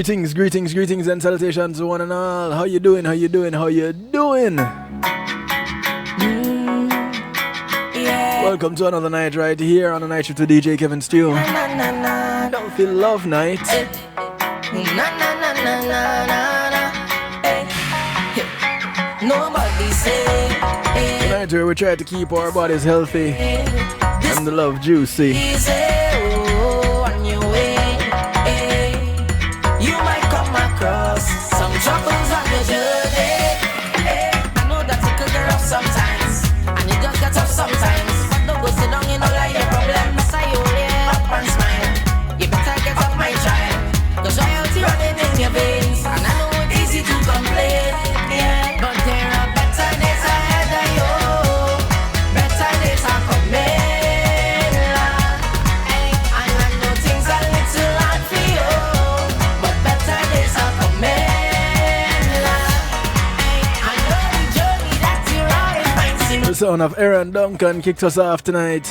Greetings and salutations to one and all. How you doing? Yeah. Welcome to another night right here on the night shift with DJ Kevin Steele. Don't feel love night. Nobody say tonight where we try to keep our bodies healthy and the love juicy. Some troubles on your journey. I know that it could get rough sometimes, and it just gets tough sometimes. But don't go sit down, you know, like your problem. That's how you up and smile. You better get off my child, cause royalty running in your veins. And I know it's easy to complain, yeah, but there are better days ahead of you. Better days are coming, and I know things are a little hard for you, but better days are coming. The sound of Aaron Duncan kicked us off tonight.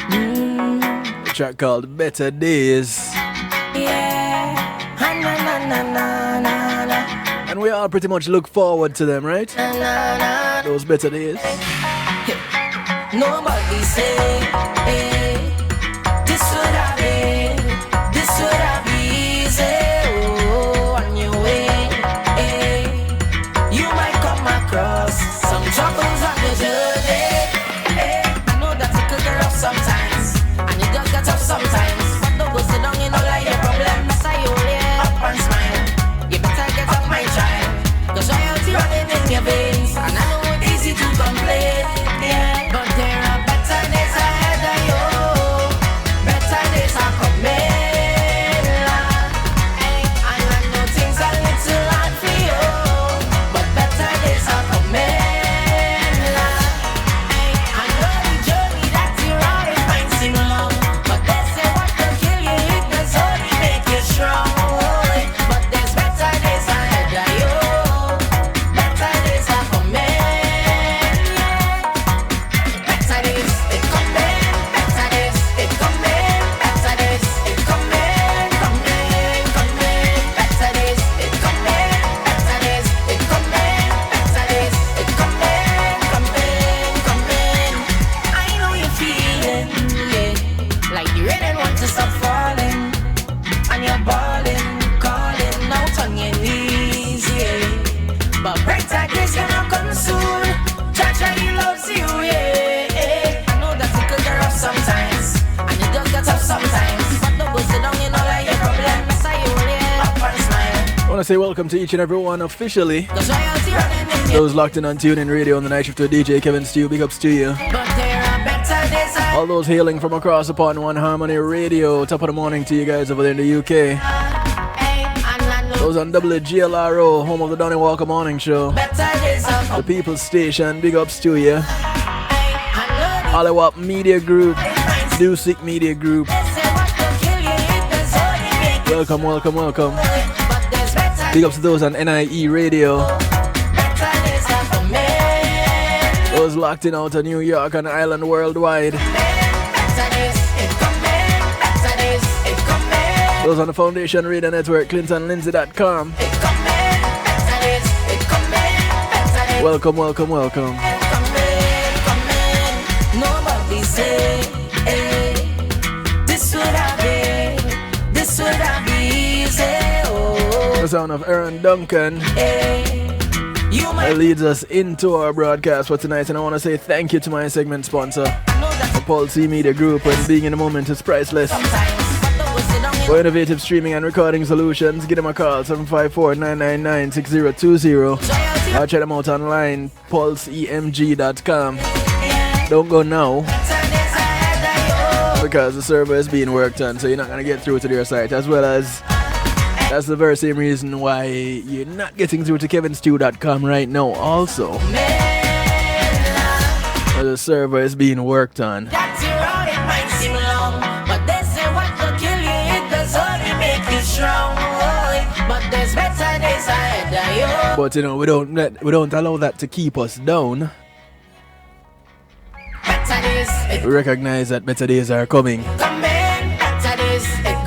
A track called Better Days. And we all pretty much look forward to them, right? Those better days. Nobody say this would have been easy. Oh, on your way, you might come across some troubles on the journey. I know that it could get rough sometimes, and it just gets tough sometimes. But don't go sit down, you know, like your problem. That's how you up and smile. You better get off my child, cause royalty running in your veins. And I know it's easy to complain, yeah, but there are better days ahead of you. Better days are coming. I want to say welcome to each and every one officially. Those locked in on TuneIn Radio on the night shift with DJ Kevin Steele, big ups to you. All those hailing from across upon One Harmony Radio, top of the morning to you guys over there in the UK. Those on WGLRO, home of the Donny Walker Morning Show. The People's Station, big ups to you. Hollywood Media Group, Dusik Media Group. Welcome. Big ups to those on NIE Radio. Those locked in out of New York and Ireland worldwide. Those on the Foundation Radio Network, ClintonLindsay.com. Welcome. Nobody say this would have been easy. The sound of Aaron Duncan that leads us into our broadcast for tonight, and I want to say thank you to my segment sponsor, the Paul C Media Group, and being in the moment is priceless. For innovative streaming and recording solutions, give them a call, 754-999-6020. Or check them out online, pulseemg.com. Don't go now, because the server is being worked on, so you're not going to get through to their site, as well as that's the very same reason why you're not getting through to kevinstew.com right now also. The server is being worked on. But you know, we don't allow that to keep us down. We recognize that better days are coming.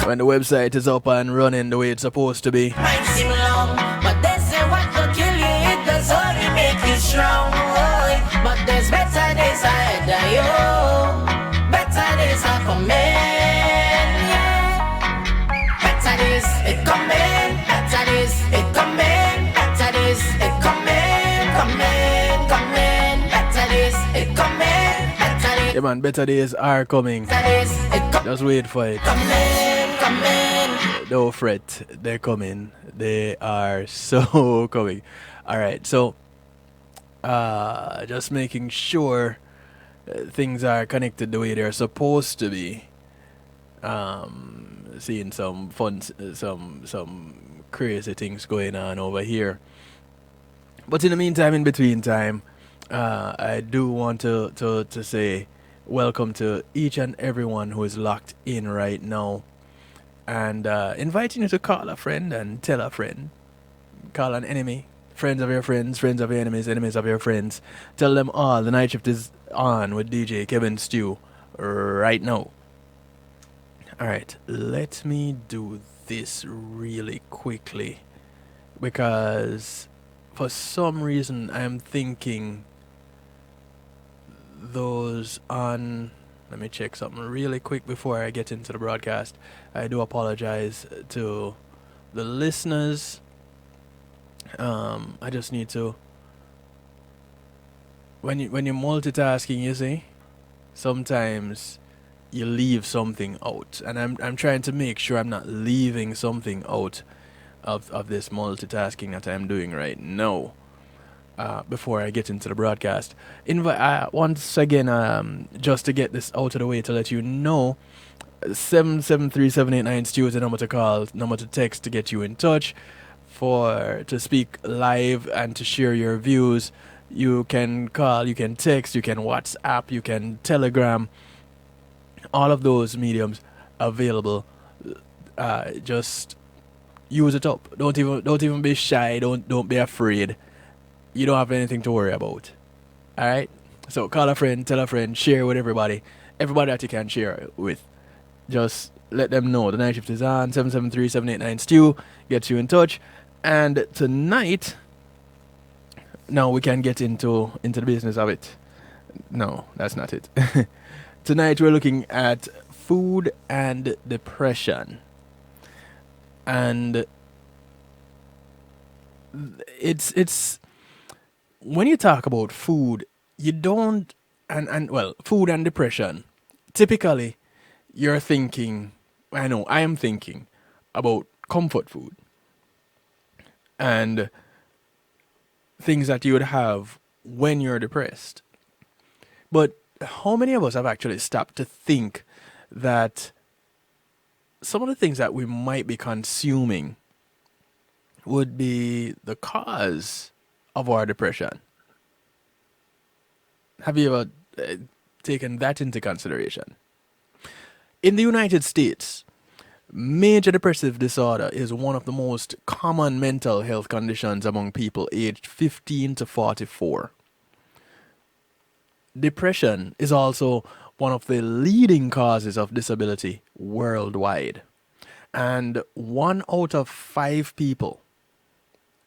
when the website is up and running the way it's supposed to be. Might seem long, but they say what will kill you, it does only make you strong. But there's better days ahead of you. Better days are coming, yeah. Better days, it coming. Better days, it coming. Better days, it coming. Coming. Better days, it coming. Better days. Yeah, man, better days are coming. Better days, it coming. Just wait for it. Coming. Don't fret, they're coming. They are so coming. Alright, so just making sure things are connected the way they're supposed to be. Seeing some fun, some crazy things going on over here. But in the meantime, in between time, I do want to say welcome to each and everyone who is locked in right now. And inviting you to call a friend and tell a friend. Call an enemy. Friends of your friends, friends of your enemies, enemies of your friends. Tell them all the night shift is on with DJ Kevin Stew right now. Alright, let me do this really quickly. Because for some reason I'm thinking those on... Let me check something really quick before I get into the broadcast. I do apologize to the listeners. I just need to... When you're multitasking, you see, sometimes you leave something out, and I'm trying to make sure I'm not leaving something out of this multitasking that I'm doing right now. Before I get into the broadcast, once again, just to get this out of the way, to let you know, 773-789 Stu is the number to call, number to text to get you in touch, to speak live and to share your views. You can call, you can text, you can WhatsApp, you can Telegram. All of those mediums available. Just use it up. Don't even be shy. Don't be afraid. You don't have anything to worry about. Alright? So call a friend, tell a friend, share with everybody. Everybody that you can share with. Just let them know the night shift is on. 773-789 Stew gets you in touch. And tonight, now we can get into the business of it. No, that's not it. Tonight we're looking at food and depression. And it's when you talk about food, you don't food and depression, typically you're thinking, I am thinking about comfort food and things that you would have when you're depressed. But how many of us have actually stopped to think that some of the things that we might be consuming would be the cause of our depression? Have you ever taken that into consideration? In the United States, major depressive disorder is one of the most common mental health conditions among people aged 15 to 44. Depression is also one of the leading causes of disability worldwide. And 1 out of 5 people,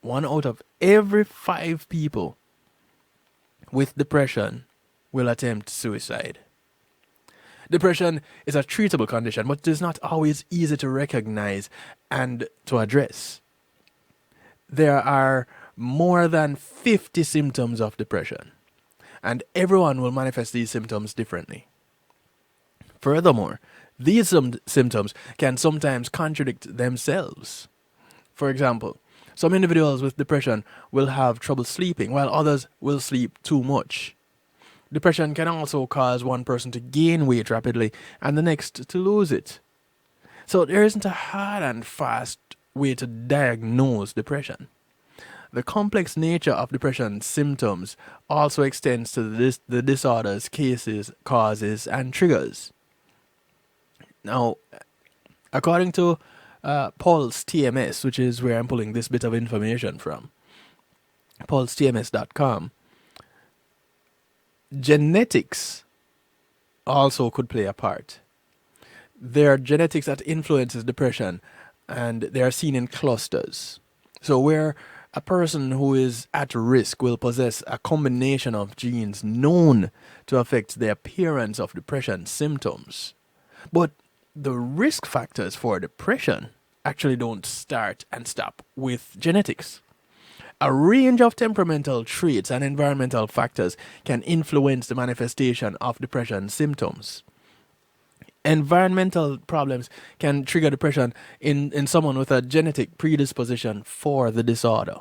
1 out of every 5 people with depression will attempt suicide. Depression is a treatable condition, but it is not always easy to recognize and to address. There are more than 50 symptoms of depression, and everyone will manifest these symptoms differently. Furthermore, these symptoms can sometimes contradict themselves. For example, some individuals with depression will have trouble sleeping, while others will sleep too much. Depression can also cause one person to gain weight rapidly and the next to lose it. So there isn't a hard and fast way to diagnose depression. The complex nature of depression symptoms also extends to the disorder's cases, causes, and triggers. Now, according to Pulse TMS, which is where I'm pulling this bit of information from, pulsetms.com, genetics also could play a part. there are genetics that influences depression, and they are seen in clusters. So where a person who is at risk will possess a combination of genes known to affect the appearance of depression symptoms. But the risk factors for depression actually don't start and stop with genetics. A range of temperamental traits and environmental factors can influence the manifestation of depression symptoms. Environmental problems can trigger depression in someone with a genetic predisposition for the disorder.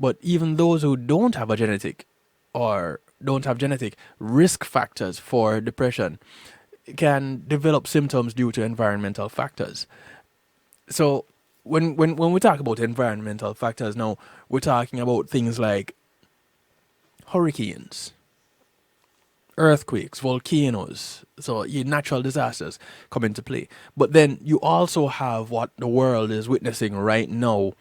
But even those who don't have a genetic or don't have genetic risk factors for depression can develop symptoms due to environmental factors. So when we talk about environmental factors now, we're talking about things like hurricanes, earthquakes, volcanoes, so your natural disasters come into play. But then you also have what the world is witnessing right now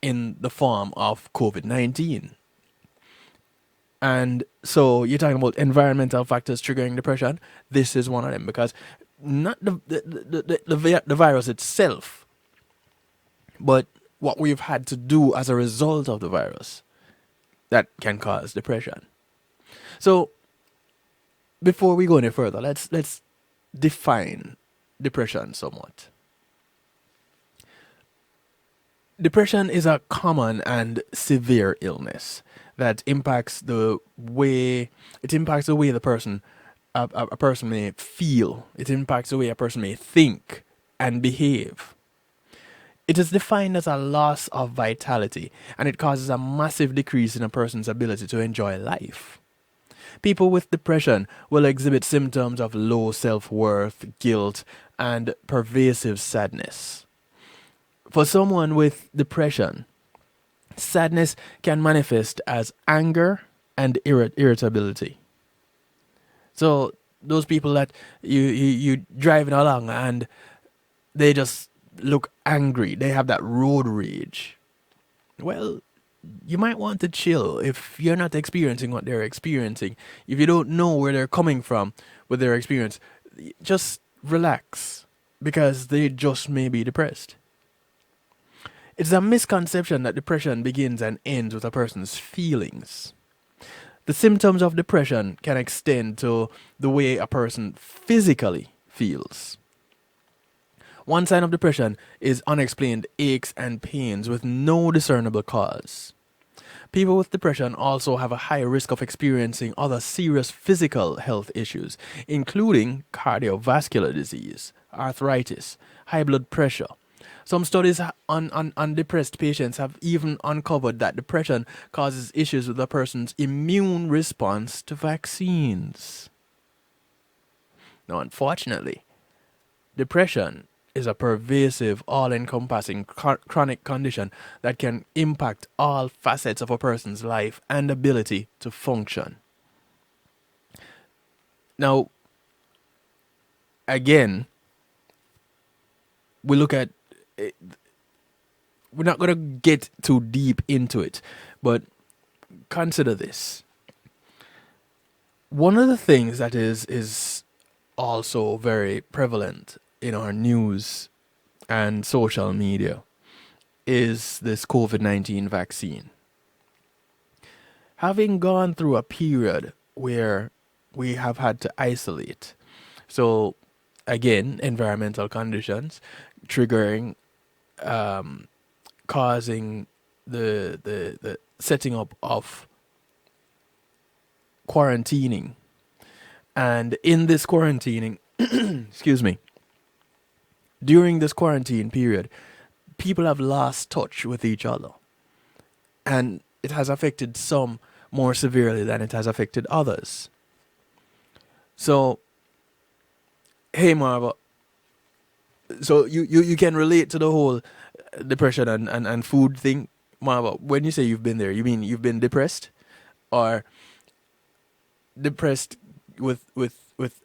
in the form of COVID-19. And so you're talking about environmental factors triggering depression. This is one of them, because not the virus itself, but what we've had to do as a result of the virus that can cause depression. So before we go any further, let's define depression somewhat. Depression is a common and severe illness that impacts the way the person a person may feel. It impacts the way a person may think and behave. It is defined as a loss of vitality, and it causes a massive decrease in a person's ability to enjoy life. People with depression will exhibit symptoms of low self-worth, guilt, and pervasive sadness. For someone with depression, sadness can manifest as anger and irritability. So those people that you driving along and they just look angry, they have that road rage. Well, you might want to chill if you're not experiencing what they're experiencing. If you don't know where they're coming from with their experience, just relax, because they just may be depressed. It's a misconception that depression begins and ends with a person's feelings. The symptoms of depression can extend to the way a person physically feels. One sign of depression is unexplained aches and pains with no discernible cause. People with depression also have a high risk of experiencing other serious physical health issues, including cardiovascular disease, arthritis, high blood pressure. Some studies on depressed patients have even uncovered that depression causes issues with a person's immune response to vaccines. Now, unfortunately, depression is a pervasive, all-encompassing chronic condition that can impact all facets of a person's life and ability to function. Now, again, we look at it, we're not going to get too deep into it, but consider this. One of the things that is also very prevalent in our news and social media is this COVID-19 vaccine. Having gone through a period where we have had to isolate, so again, environmental conditions triggering, causing the setting up of quarantining, and in this quarantining, excuse me, during this quarantine period, people have lost touch with each other, and it has affected some more severely than it has affected others. So, hey Marva, so you can relate to the whole depression and food thing, Marva. When you say you've been there, you mean you've been depressed, or depressed with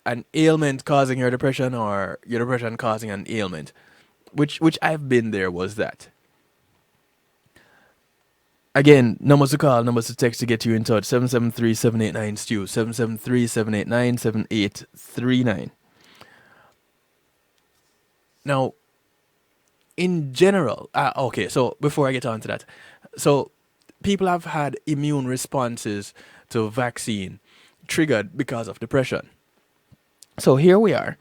an ailment causing your depression, or your depression causing an ailment? Which I've been there was that. Again, numbers to call, numbers to text to get you in touch: 773-789-STEW, 773-789-7839. Now, in general, okay, so before I get on to that, so people have had immune responses to vaccine triggered because of depression. So here we are.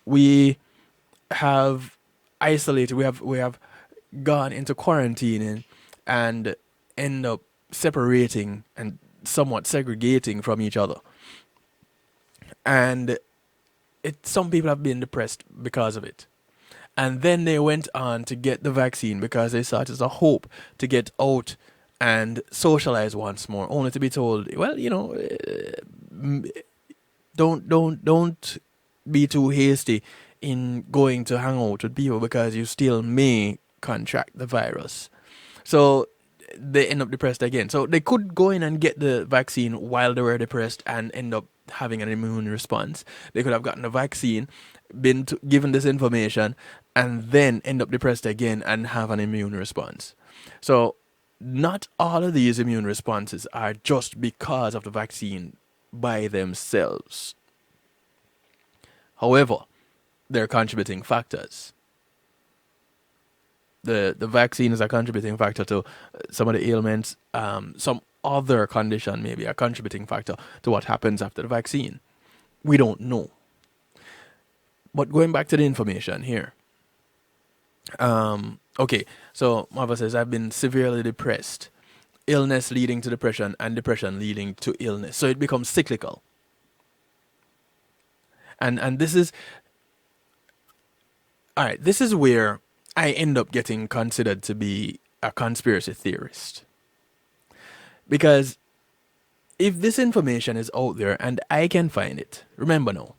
We have isolated. We have gone into quarantining and end up separating and somewhat segregating from each other. And some people have been depressed because of it. And then they went on to get the vaccine because they saw it as a hope to get out and socialize once more, only to be told, well, don't be too hasty in going to hang out with people because you still may contract the virus. So they end up depressed again. So they could go in and get the vaccine while they were depressed and end up having an immune response. They could have gotten the vaccine, been given this information, and then end up depressed again and have an immune response. So not all of these immune responses are just because of the vaccine by themselves. However, they're contributing factors. The vaccine is a contributing factor to some of the ailments. Some other condition maybe a contributing factor to what happens after the vaccine. We don't know. But going back to the information here. Okay, so Marva says, I've been severely depressed. Illness leading to depression and depression leading to illness. So it becomes cyclical. And this is... Alright, this is where I end up getting considered to be a conspiracy theorist. Because if this information is out there and I can find it, remember now,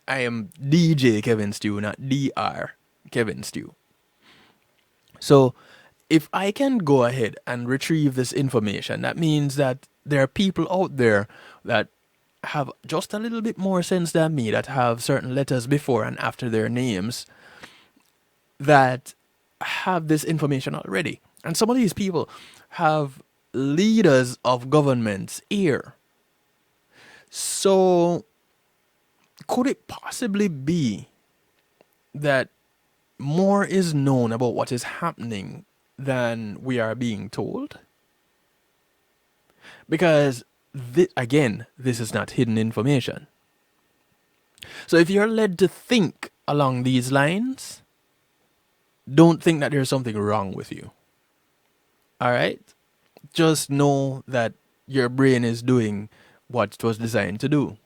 I am DJ Kevin Stew, not DR Kevin Stew. So if I can go ahead and retrieve this information, that means that there are people out there that have just a little bit more sense than me, that have certain letters before and after their names, that have this information already. And some of these people have leaders of governments here. So could it possibly be that more is known about what is happening than we are being told? Because this is not hidden information. So if you're led to think along these lines, don't think that there's something wrong with you. Alright? Just know that your brain is doing what it was designed to do.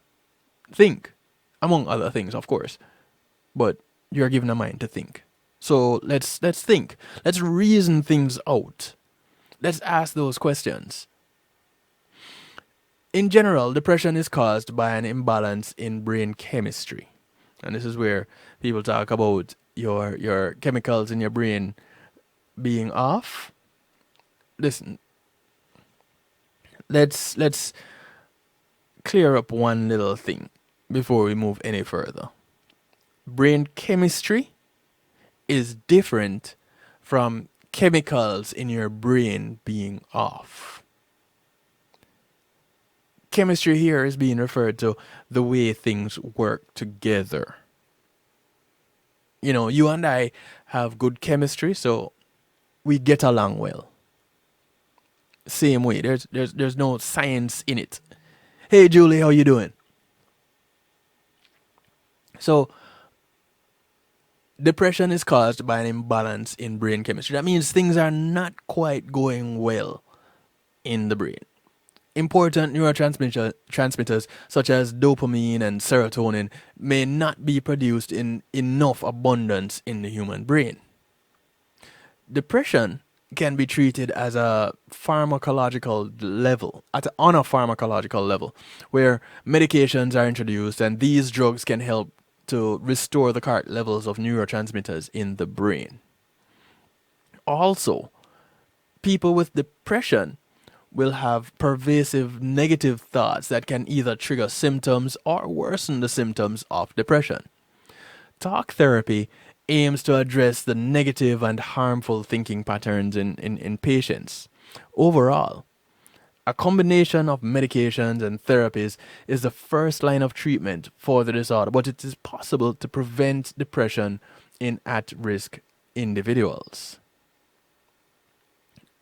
Think. Among other things, of course. But you're given a mind to think. So let's think. Let's reason things out. Let's ask those questions. In general, depression is caused by an imbalance in brain chemistry. And this is where people talk about your chemicals in your brain being off. Listen, let's clear up one little thing before we move any further. Brain chemistry is different from chemicals in your brain being off. Chemistry here is being referred to the way things work together. You know, you and I have good chemistry, so we get along well. Same way. There's no science in it. Hey Julie, how you doing? So depression is caused by an imbalance in brain chemistry. That means things are not quite going well in the brain. Important neurotransmitters such as dopamine and serotonin may not be produced in enough abundance in the human brain. Depression can be treated as a pharmacological level, on a pharmacological level, where medications are introduced, and these drugs can help to restore the correct levels of neurotransmitters in the brain. Also, people with depression will have pervasive negative thoughts that can either trigger symptoms or worsen the symptoms of depression. Talk therapy aims to address the negative and harmful thinking patterns in patients. Overall, A combination of medications and therapies is the first line of treatment for the disorder, but it is possible to prevent depression in at risk individuals.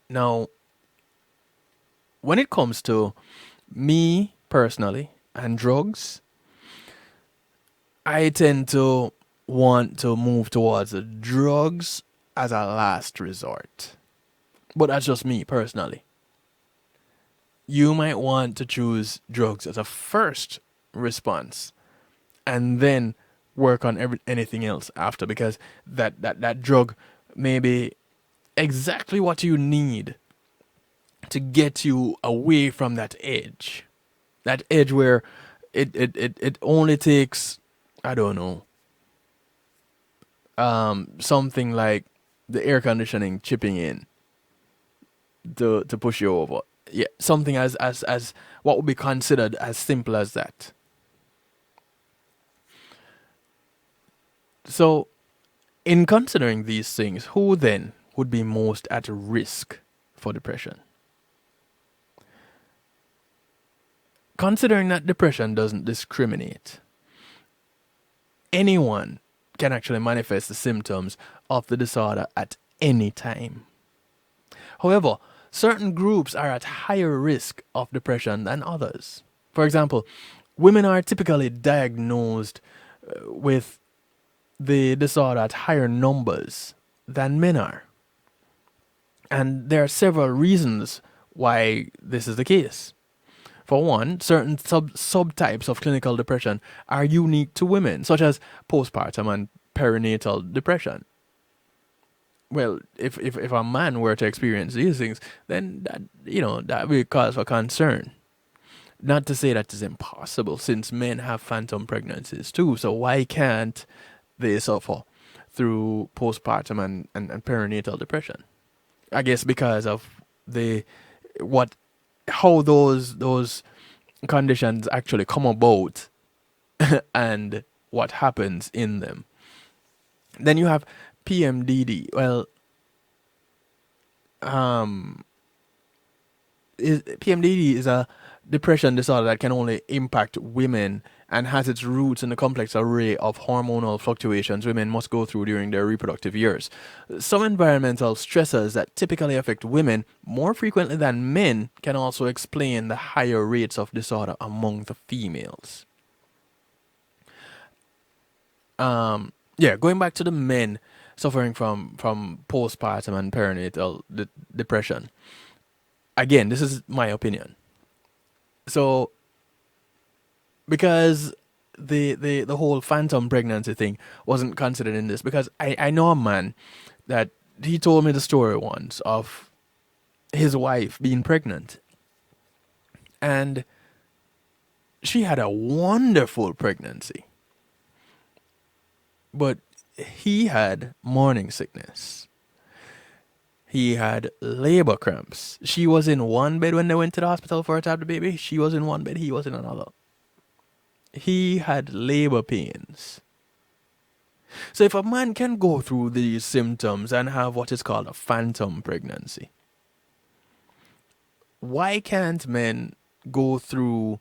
Now, when it comes to me personally and drugs, I tend to want to move towards the drugs as a last resort. But that's just me personally. You might want to choose drugs as a first response and then work on anything else after, because that drug may be exactly what you need to get you away from that edge. That edge where it only takes, I don't know, something like the air conditioning chipping in to push you over. Yeah, something as what would be considered as simple as that. So, in considering these things, who then would be most at risk for depression? Considering that depression doesn't discriminate, anyone can actually manifest the symptoms of the disorder at any time. However, certain groups are at higher risk of depression than others. For example, women are typically diagnosed with the disorder at higher numbers than men are. And there are several reasons why this is the case. For one, certain subtypes of clinical depression are unique to women, such as postpartum and perinatal depression. Well, if a man were to experience these things, then that would be cause for concern. Not to say that is impossible, since men have phantom pregnancies too. So why can't they suffer through postpartum and perinatal depression? I guess because of how those conditions actually come about and what happens in them. Then you have PMDD. Well, PMDD is a depression disorder that can only impact women and has its roots in the complex array of hormonal fluctuations women must go through during their reproductive years. Some environmental stressors that typically affect women more frequently than men can also explain the higher rates of disorder among the females. Going back to the men suffering from postpartum and perinatal depression. Again, this is my opinion. So, because the whole phantom pregnancy thing wasn't considered in this, because I know a man that he told me the story once of his wife being pregnant. And she had a wonderful pregnancy. But he had morning sickness. He had labor cramps. She was in one bed when they went to the hospital for her to have the baby. She was in one bed, he was in another. He had labor pains. So if a man can go through these symptoms and have what is called a phantom pregnancy, why can't men go through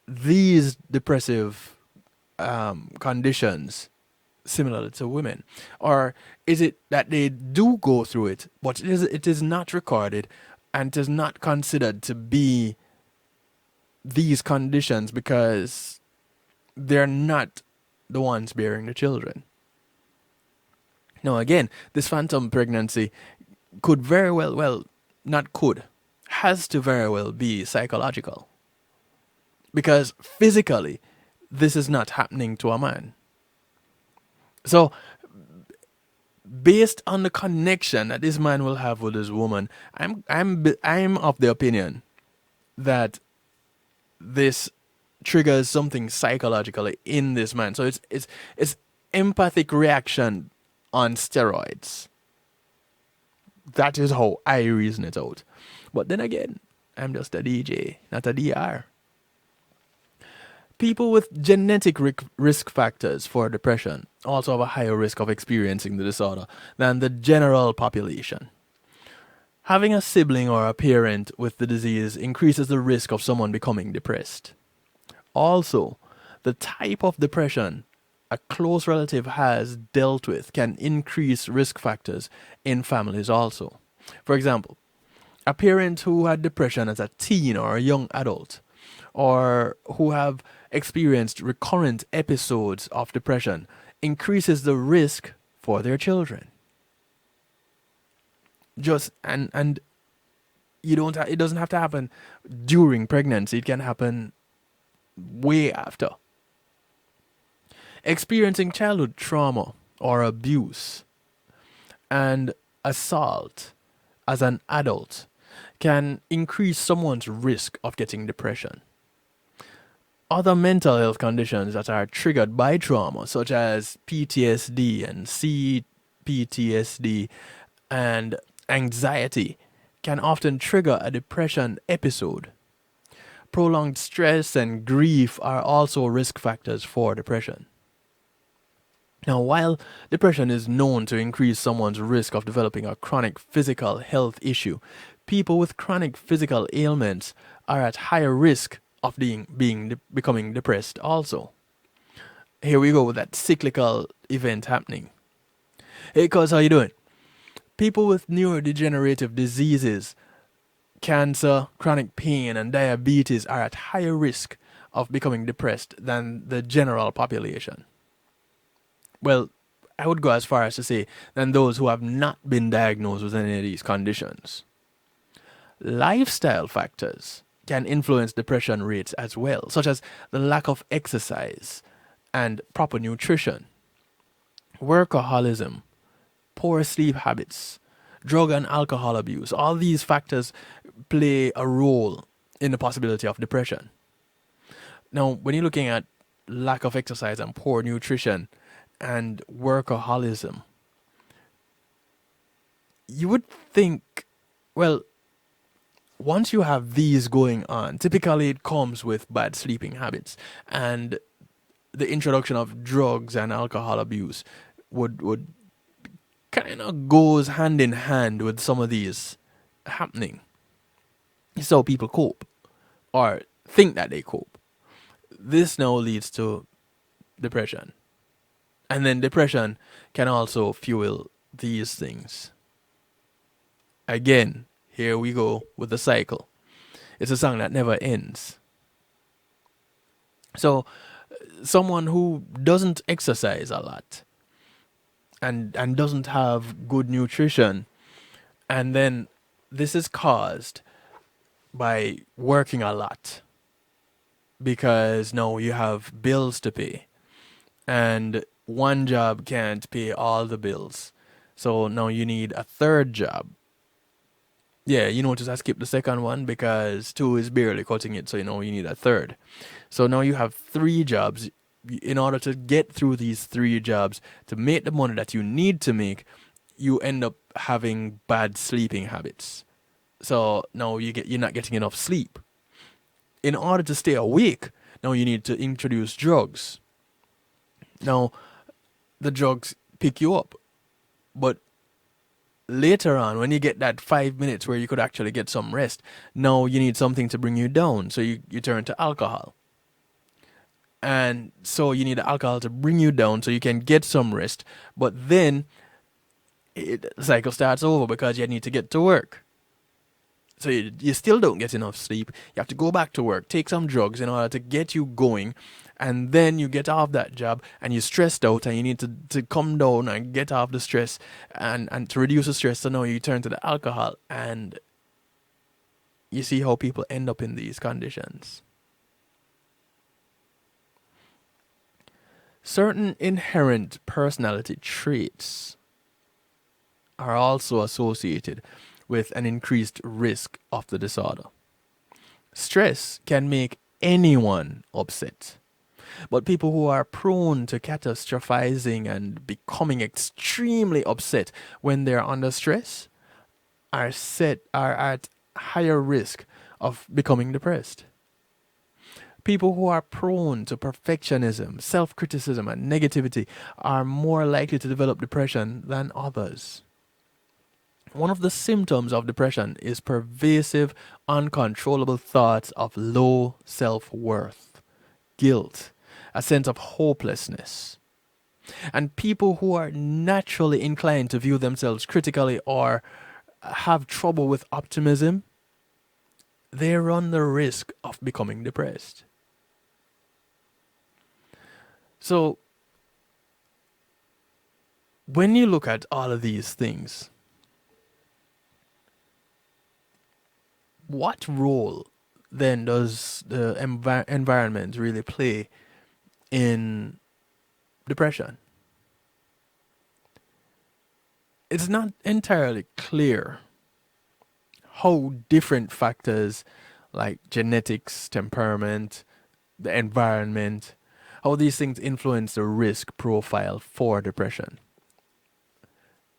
these depressive conditions similar to women? Or is it that they do go through it, but it is not recorded and it is not considered to be these conditions because they're not the ones bearing the children? Now again, this phantom pregnancy could very has to very well be psychological. Because physically, this is not happening to a man. So, based on the connection that this man will have with this woman, I'm of the opinion that this triggers something psychologically in this man. So it's empathic reaction on steroids. That is how I reason it out. But then again, I'm just a DJ, not a DR. People with genetic risk factors for depression also have a higher risk of experiencing the disorder than the general population. Having a sibling or a parent with the disease increases the risk of someone becoming depressed. Also, the type of depression a close relative has dealt with can increase risk factors in families also. For example, a parent who had depression as a teen or a young adult, or who have experienced recurrent episodes of depression, increases the risk for their children. Just and it doesn't have to happen during pregnancy. It can happen way after. Experiencing childhood trauma or abuse and assault as an adult can increase someone's risk of getting depression. Other mental health conditions that are triggered by trauma, such as PTSD and CPTSD and anxiety, can often trigger a depression episode. Prolonged stress and grief are also risk factors for depression. Now, while depression is known to increase someone's risk of developing a chronic physical health issue, people with chronic physical ailments are at higher risk of becoming depressed also. Here we go with that cyclical event happening. Hey, cuz, how you doing? People with neurodegenerative diseases, cancer, chronic pain, and diabetes are at higher risk of becoming depressed than the general population. Well, I would go as far as to say than those who have not been diagnosed with any of these conditions. Lifestyle factors can influence depression rates as well, such as the lack of exercise and proper nutrition, workaholism, poor sleep habits, drug and alcohol abuse. All these factors play a role in the possibility of depression. Now, when you're looking at lack of exercise and poor nutrition and workaholism, you would think, well, once you have these going on, typically it comes with bad sleeping habits, and the introduction of drugs and alcohol abuse would kind of goes hand in hand with some of these happening. So people cope or think that they cope. This now leads to depression. And then depression can also fuel these things. Again, here we go with the cycle. It's a song that never ends. So, someone who doesn't exercise a lot and doesn't have good nutrition, and then this is caused by working a lot because now you have bills to pay, and one job can't pay all the bills. So now you need a third job. Yeah, you notice I skipped the second one because 2 is barely cutting it, so you need a third. So now you have 3 jobs. In order to get through these 3 jobs, to make the money that you need to make, you end up having bad sleeping habits. So now you're not getting enough sleep. In order to stay awake, now you need to introduce drugs. Now, the drugs pick you up, but later on, when you get that 5 minutes where you could actually get some rest, now you need something to bring you down, so you turn to alcohol. And so you need alcohol to bring you down so you can get some rest, but then the cycle starts over because you need to get to work. So you still don't get enough sleep. You have to go back to work, take some drugs in order to get you going, and then you get off that job and you're stressed out and you need to come down and get off the stress and to reduce the stress. So now you turn to the alcohol, and you see how people end up in these conditions. Certain inherent personality traits are also associated with an increased risk of the disorder. Stress can make anyone upset, but people who are prone to catastrophizing and becoming extremely upset when they're under stress are at higher risk of becoming depressed. People who are prone to perfectionism, self-criticism, and negativity are more likely to develop depression than others. One of the symptoms of depression is pervasive, uncontrollable thoughts of low self-worth, guilt, a sense of hopelessness. And people who are naturally inclined to view themselves critically or have trouble with optimism, they run the risk of becoming depressed. So, when you look at all of these things, what role then does the environment really play in depression? It's not entirely clear how different factors like genetics, temperament, the environment, how these things influence the risk profile for depression.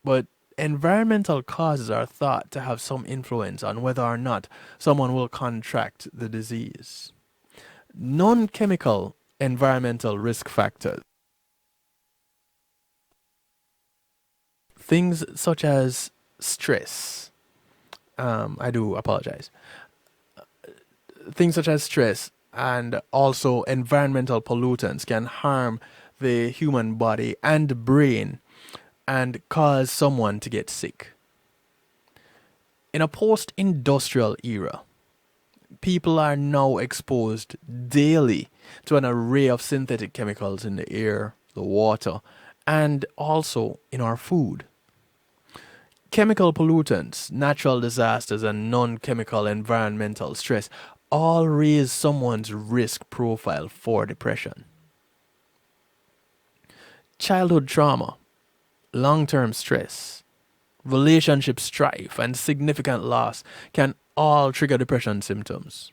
But environmental causes are thought to have some influence on whether or not someone will contract the disease. Non-chemical environmental risk factors, things such as stress, I do apologize, things such as stress and also environmental pollutants can harm the human body and brain and cause someone to get sick. In a post-industrial era, people are now exposed daily to an array of synthetic chemicals in the air, the water, and also in our food. Chemical pollutants, natural disasters, and non-chemical environmental stress all raise someone's risk profile for depression. Childhood trauma, long-term stress, relationship strife, and significant loss can all trigger depression symptoms.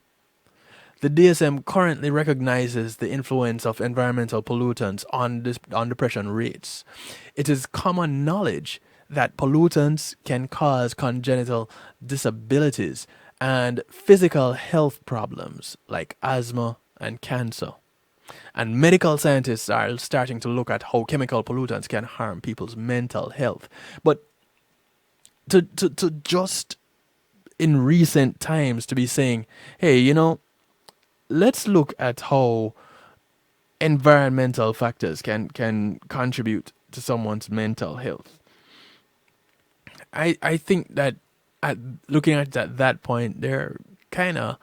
The DSM currently recognizes the influence of environmental pollutants on depression rates. It is common knowledge that pollutants can cause congenital disabilities and physical health problems like asthma and cancer. And medical scientists are starting to look at how chemical pollutants can harm people's mental health. But to just in recent times to be saying, hey, let's look at how environmental factors can contribute to someone's mental health. I think that looking at that point, they're kind of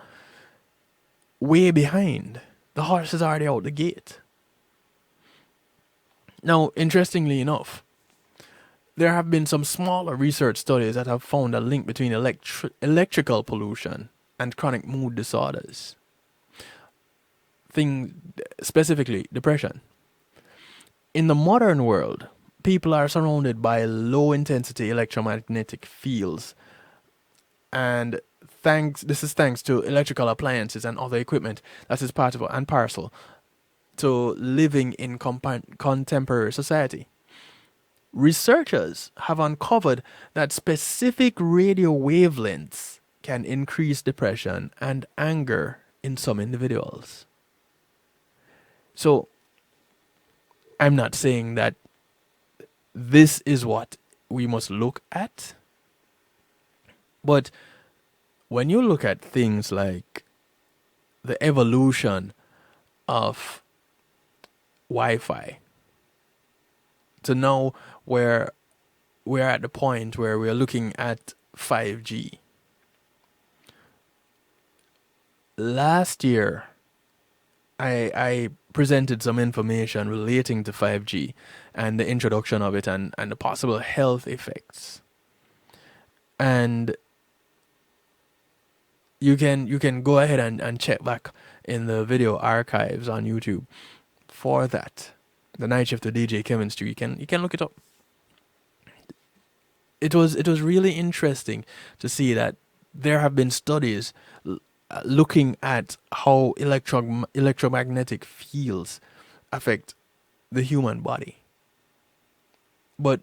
way behind. The horse is already out the gate. Now, interestingly enough, there have been some smaller research studies that have found a link between electrical pollution and chronic mood disorders. Specifically depression. In the modern world, people are surrounded by low-intensity electromagnetic fields, and this is thanks to electrical appliances and other equipment that is part of and parcel to living in contemporary society. Researchers have uncovered that specific radio wavelengths can increase depression and anger in some individuals. So, I'm not saying that this is what we must look at, but when you look at things like the evolution of Wi-Fi, to now where we're at the point where we're looking at 5G. Last year, I presented some information relating to 5G and the introduction of it and the possible health effects. And you can go ahead and check back in the video archives on YouTube for that. The Night Shift with DJ Kevin Stew. You can look it up. It was really interesting to see that there have been studies looking at how electromagnetic fields affect the human body. But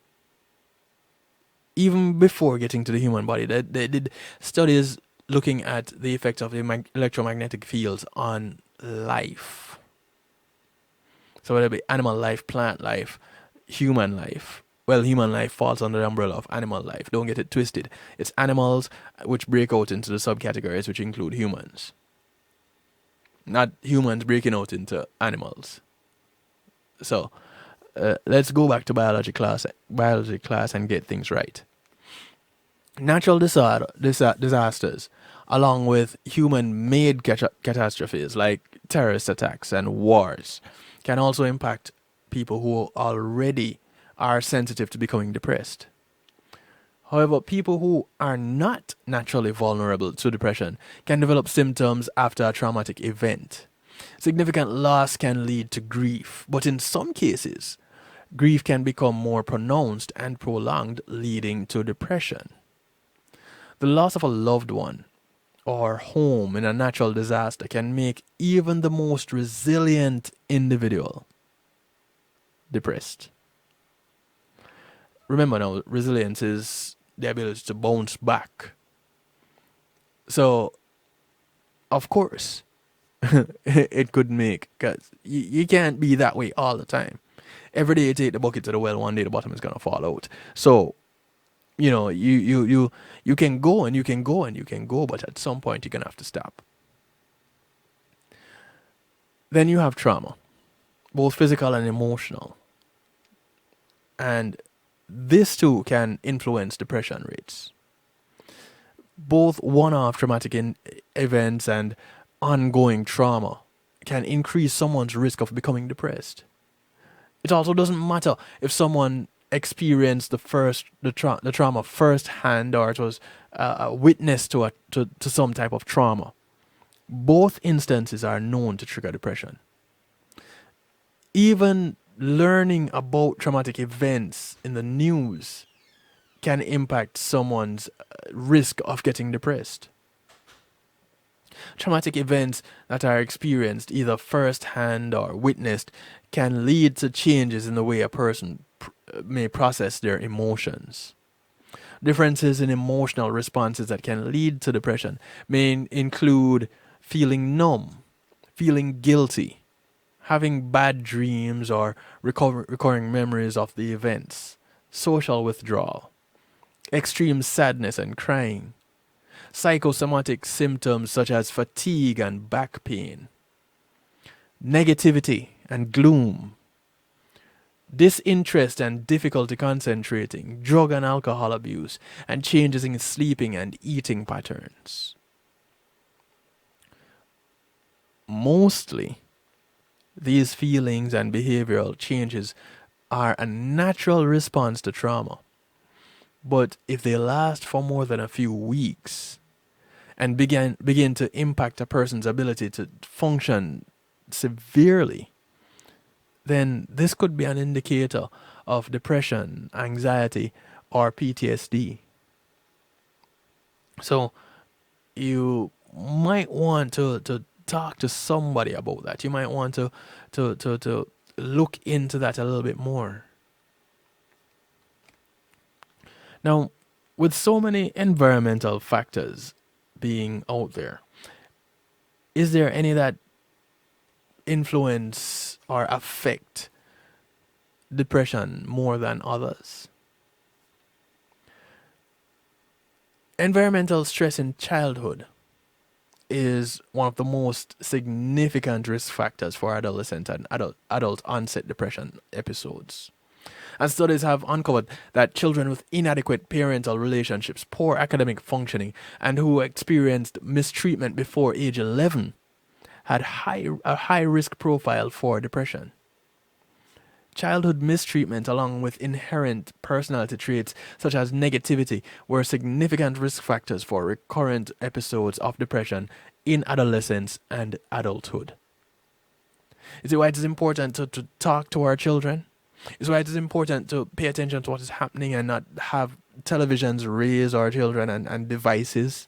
even before getting to the human body, they did studies looking at the effects of the electromagnetic fields on life. So whether it be animal life, plant life, human life, well, human life falls under the umbrella of animal life. Don't get it twisted. It's animals which break out into the subcategories which include humans. Not humans breaking out into animals. So, let's go back to biology class and get things right. Natural disasters, along with human-made catastrophes like terrorist attacks and wars, can also impact people who already are sensitive to becoming depressed. However, people who are not naturally vulnerable to depression can develop symptoms after a traumatic event. Significant loss can lead to grief, but in some cases, grief can become more pronounced and prolonged, leading to depression. The loss of a loved one or home in a natural disaster can make even the most resilient individual depressed. Remember now, resilience is the ability to bounce back. So, of course, it could make, because you can't be that way all the time. Every day you take the bucket to the well, one day the bottom is going to fall out. So, you can go and you can go and you can go, but at some point you're going to have to stop. Then you have trauma, both physical and emotional. And this too can influence depression rates. Both one-off traumatic events and ongoing trauma can increase someone's risk of becoming depressed. It also doesn't matter if someone experienced the trauma firsthand, or it was a witness to some type of trauma. Both instances are known to trigger depression. Even learning about traumatic events in the news can impact someone's risk of getting depressed. Traumatic events that are experienced either firsthand or witnessed can lead to changes in the way a person may process their emotions. Differences in emotional responses that can lead to depression may include feeling numb, feeling guilty, having bad dreams or recurring memories of the events, social withdrawal, extreme sadness and crying, psychosomatic symptoms such as fatigue and back pain, negativity and gloom, disinterest and difficulty concentrating, drug and alcohol abuse, and changes in sleeping and eating patterns. Mostly, these feelings and behavioral changes are a natural response to trauma. But if they last for more than a few weeks and begin to impact a person's ability to function severely, then this could be an indicator of depression, anxiety, or PTSD. So you might want to talk to somebody about that. You might want to look into that a little bit more. Now, with so many environmental factors being out there, is there any that influence or affect depression more than others? Environmental stress in childhood is one of the most significant risk factors for adolescent and adult onset depression episodes. And studies have uncovered that children with inadequate parental relationships, poor academic functioning, and who experienced mistreatment before age 11 had a high risk profile for depression. Childhood mistreatment, along with inherent personality traits such as negativity, were significant risk factors for recurrent episodes of depression in adolescence and adulthood. Is it why it is important to talk to our children? Is why it is important to pay attention to what is happening and not have televisions raise our children and devices?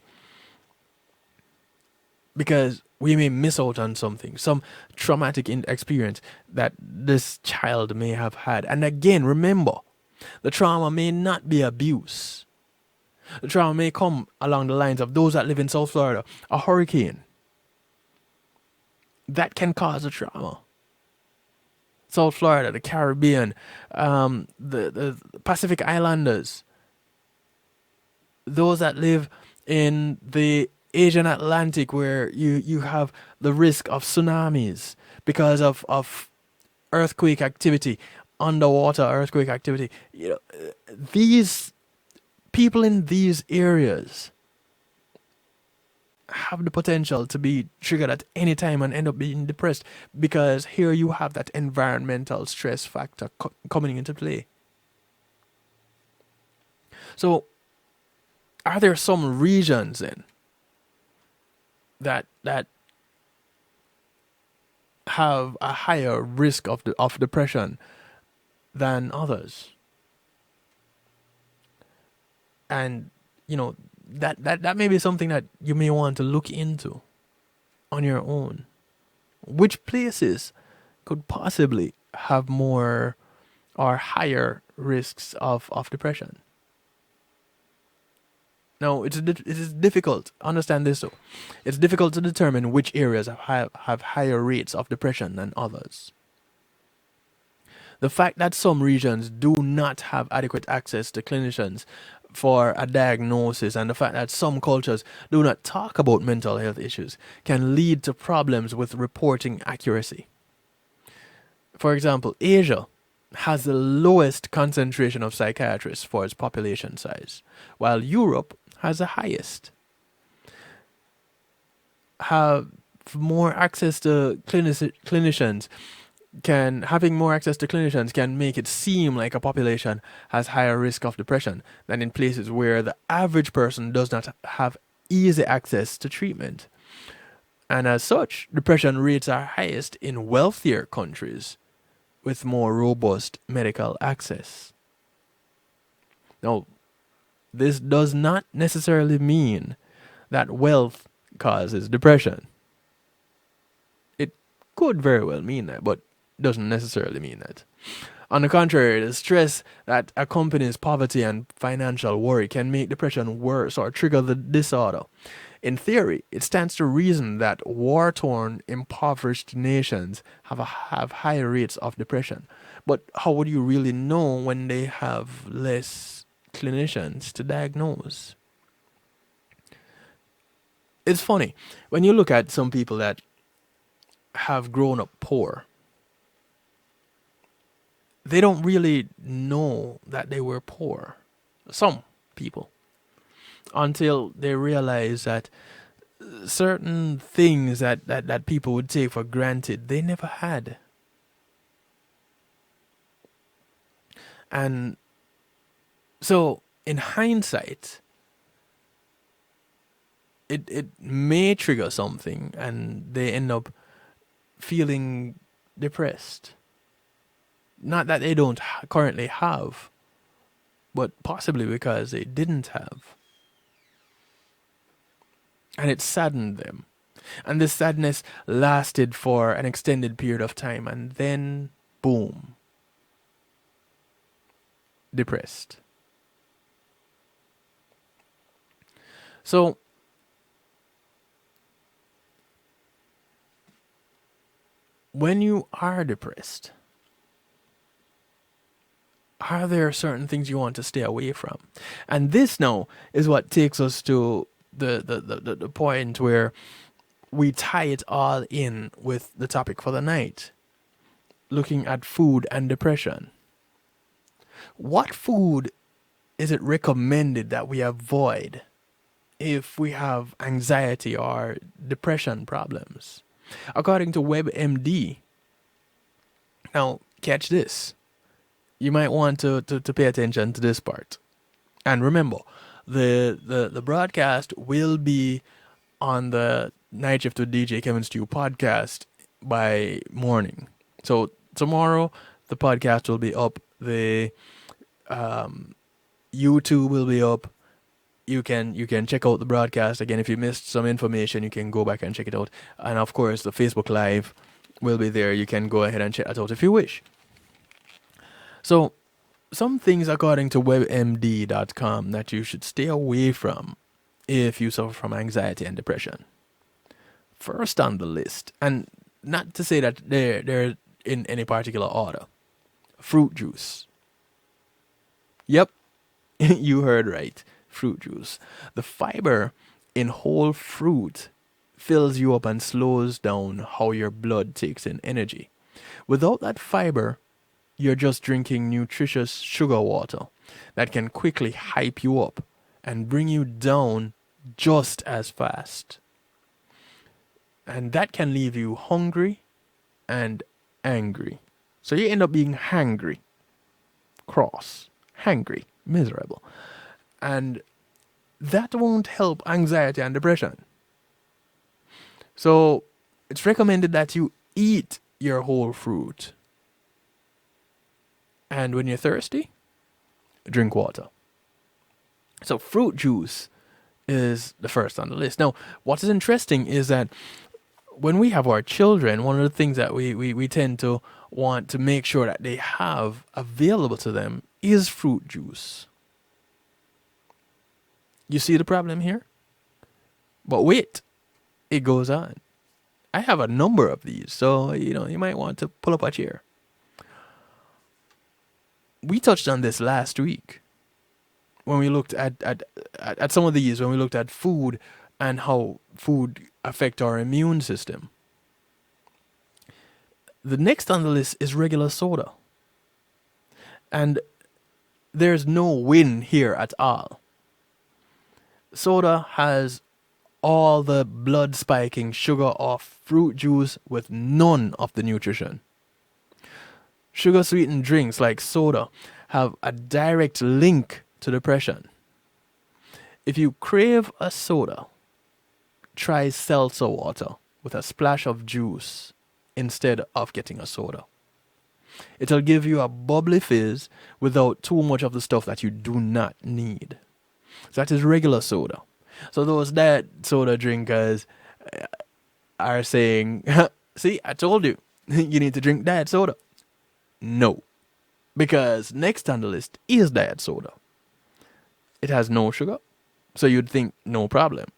Because we may miss out on something, some traumatic experience that this child may have had. And again, remember, the trauma may not be abuse. The trauma may come along the lines of those that live in South Florida, a hurricane. That can cause a trauma. South Florida, the Caribbean, the Pacific Islanders, those that live in the Asian Atlantic, where you have the risk of tsunamis because of earthquake activity, underwater earthquake activity. These people in these areas have the potential to be triggered at any time and end up being depressed, because here you have that environmental stress factor coming into play. So, are there some regions then that have a higher risk of depression than others? And that may be something that you may want to look into on your own. Which places could possibly have more or higher risks of depression? Now, it is difficult. Understand this though. It's difficult to determine which areas have higher rates of depression than others. The fact that some regions do not have adequate access to clinicians for a diagnosis, and the fact that some cultures do not talk about mental health issues, can lead to problems with reporting accuracy. For example, Asia has the lowest concentration of psychiatrists for its population size, while Europe has the highest. Have more access to clinicians having more access to clinicians can make it seem like a population has higher risk of depression than in places where the average person does not have easy access to treatment. And as such, depression rates are highest in wealthier countries with more robust medical access. Now, this does not necessarily mean that wealth causes depression. It could very well mean that, but doesn't necessarily mean that. On the contrary, the stress that accompanies poverty and financial worry can make depression worse or trigger the disorder. In theory, it stands to reason that war-torn, impoverished nations have higher rates of depression. But how would you really know when they have less clinicians to diagnose? It's funny, when you look at some people that have grown up poor, they don't really know that they were poor. Some people. Until they realize that certain things that people would take for granted, they never had. And so, in hindsight, it may trigger something and they end up feeling depressed. Not that they don't currently have, but possibly because they didn't have. And it saddened them. And this sadness lasted for an extended period of time, and then, boom, depressed. So, when you are depressed, are there certain things you want to stay away from? And this now is what takes us to the point where we tie it all in with the topic for the night, looking at food and depression. What food is it recommended that we avoid if we have anxiety or depression problems? According to WebMD, now catch this. You might want to pay attention to this part. And remember, the broadcast will be on the Night Shift with DJ Kevin Stew podcast by morning. So tomorrow the podcast will be up. The YouTube will be up. You can check out the broadcast again. If you missed some information, you can go back and check it out. And of course, the Facebook Live will be there. You can go ahead and check that out if you wish. So, some things according to WebMD.com that you should stay away from if you suffer from anxiety and depression. First on the list, and not to say that there in any particular order. Fruit juice. Yep, you heard right. Fruit juice. The fiber in whole fruit fills you up and slows down how your blood takes in energy. Without that fiber, you're just drinking nutritious sugar water that can quickly hype you up and bring you down just as fast. And that can leave you hungry and angry. So you end up being hangry, cross, hangry, miserable. And that won't help anxiety and depression. So it's recommended that you eat your whole fruit. And when you're thirsty, drink water. So fruit juice is the first on the list. Now, what is interesting is that when we have our children, one of the things that we tend to want to make sure that they have available to them is fruit juice. You see the problem here? But wait, it goes on. I have a number of these, so you might want to pull up a chair. We touched on this last week when we looked at some of these, when we looked at food and how food affect our immune system. The next on the list is regular soda. And there's no win here at all. Soda has all the blood spiking sugar of fruit juice with none of the nutrition. Sugar sweetened drinks like soda have a direct link to depression. If you crave a soda, try seltzer water with a splash of juice instead of getting a soda. It'll give you a bubbly fizz without too much of the stuff that you do not need. So that is regular soda. So those diet soda drinkers are saying, see, I told you, you need to drink diet soda. No, because next on the list is diet soda. It has no sugar, so you'd think no problem.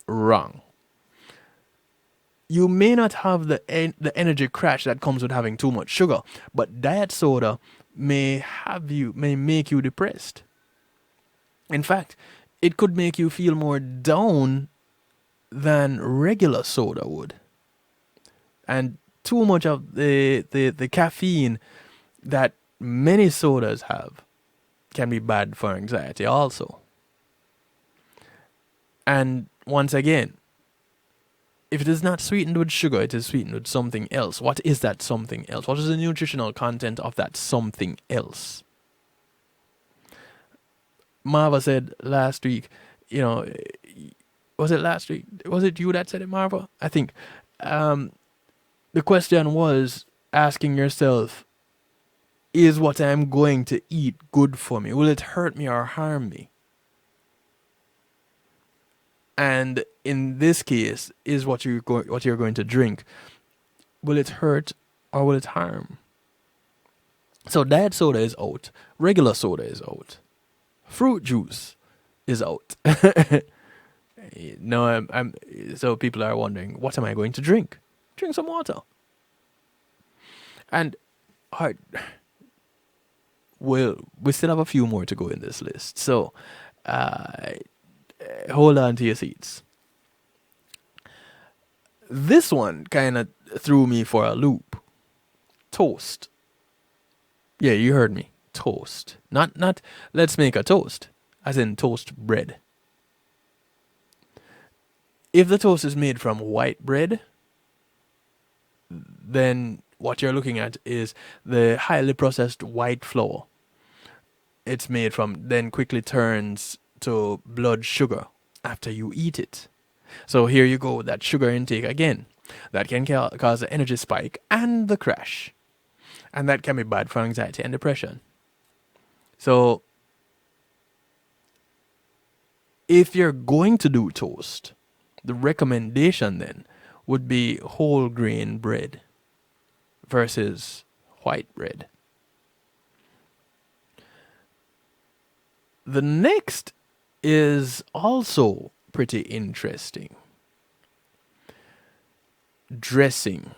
Wrong. You may not have the energy crash that comes with having too much sugar, but diet soda may make you depressed. In fact, it could make you feel more down than regular soda would. And too much of the caffeine that many sodas have can be bad for anxiety also. And once again, if it is not sweetened with sugar, it is sweetened with something else. What is that something else? What is the nutritional content of that something else? Marva said last week, was it last week? Was it you that said it, Marva? I think the question was asking yourself, is what I'm going to eat good for me? Will it hurt me or harm me? And in this case, is what you're going to drink, will it hurt or will it harm? So diet soda is out. Regular soda is out. Fruit juice is out. No, so people are wondering, what am I going to drink? Drink some water. And we still have a few more to go in this list. So hold on to your seats. This one kind of threw me for a loop. Toast. Yeah, you heard me. Toast. Not let's make a toast, as in toast bread. If the toast is made from white bread, then what you're looking at is the highly processed white flour. It's made from, then quickly turns to blood sugar after you eat it. So here you go with that sugar intake again. That can cause the energy spike and the crash. And that can be bad for anxiety and depression. So if you're going to do toast, the recommendation then would be whole grain bread versus white bread. The next is also pretty interesting. Dressing.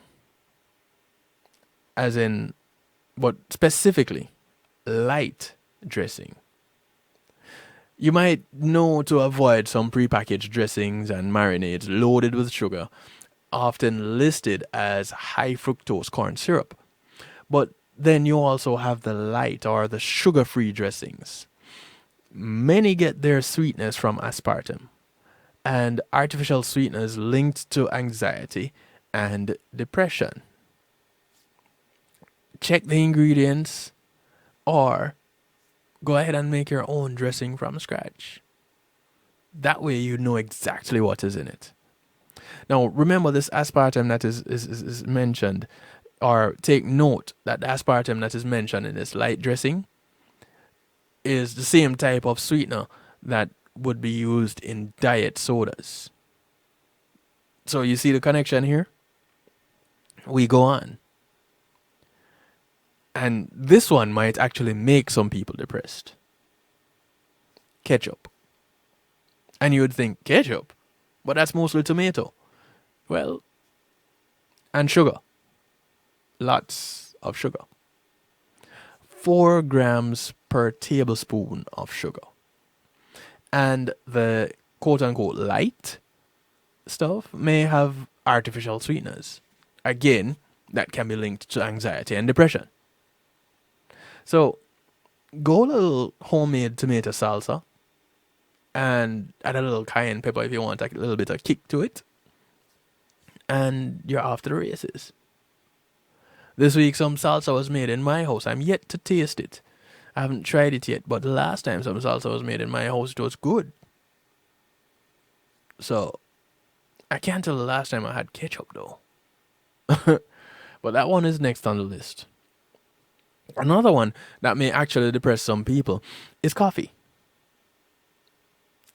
as in, but specifically, light dressing. You might know to avoid some prepackaged dressings and marinades loaded with sugar, often listed as high fructose corn syrup. But then you also have the light or the sugar-free dressings. Many get their sweetness from aspartame and artificial sweeteners linked to anxiety and depression. Check the ingredients or go ahead and make your own dressing from scratch. That way you know exactly what is in it. Now remember this aspartame that is mentioned, or take note that the aspartame that is mentioned in this light dressing is the same type of sweetener that would be used in diet sodas. So you see the connection here? We go on. And this one might actually make some people depressed. Ketchup. And you would think, ketchup? But that's mostly tomato. Well, and sugar. Lots of sugar. 4 grams per tablespoon of sugar. And the quote-unquote light stuff may have artificial sweeteners. Again, that can be linked to anxiety and depression. So, go a little homemade tomato salsa and add a little cayenne pepper if you want a little bit of kick to it. And you're off to the races. This week some salsa was made in my house. I'm yet to taste it. I haven't tried it yet, but the last time some salsa was made in my house, it was good. So, I can't tell the last time I had ketchup though. But that one is next on the list. Another one that may actually depress some people is coffee.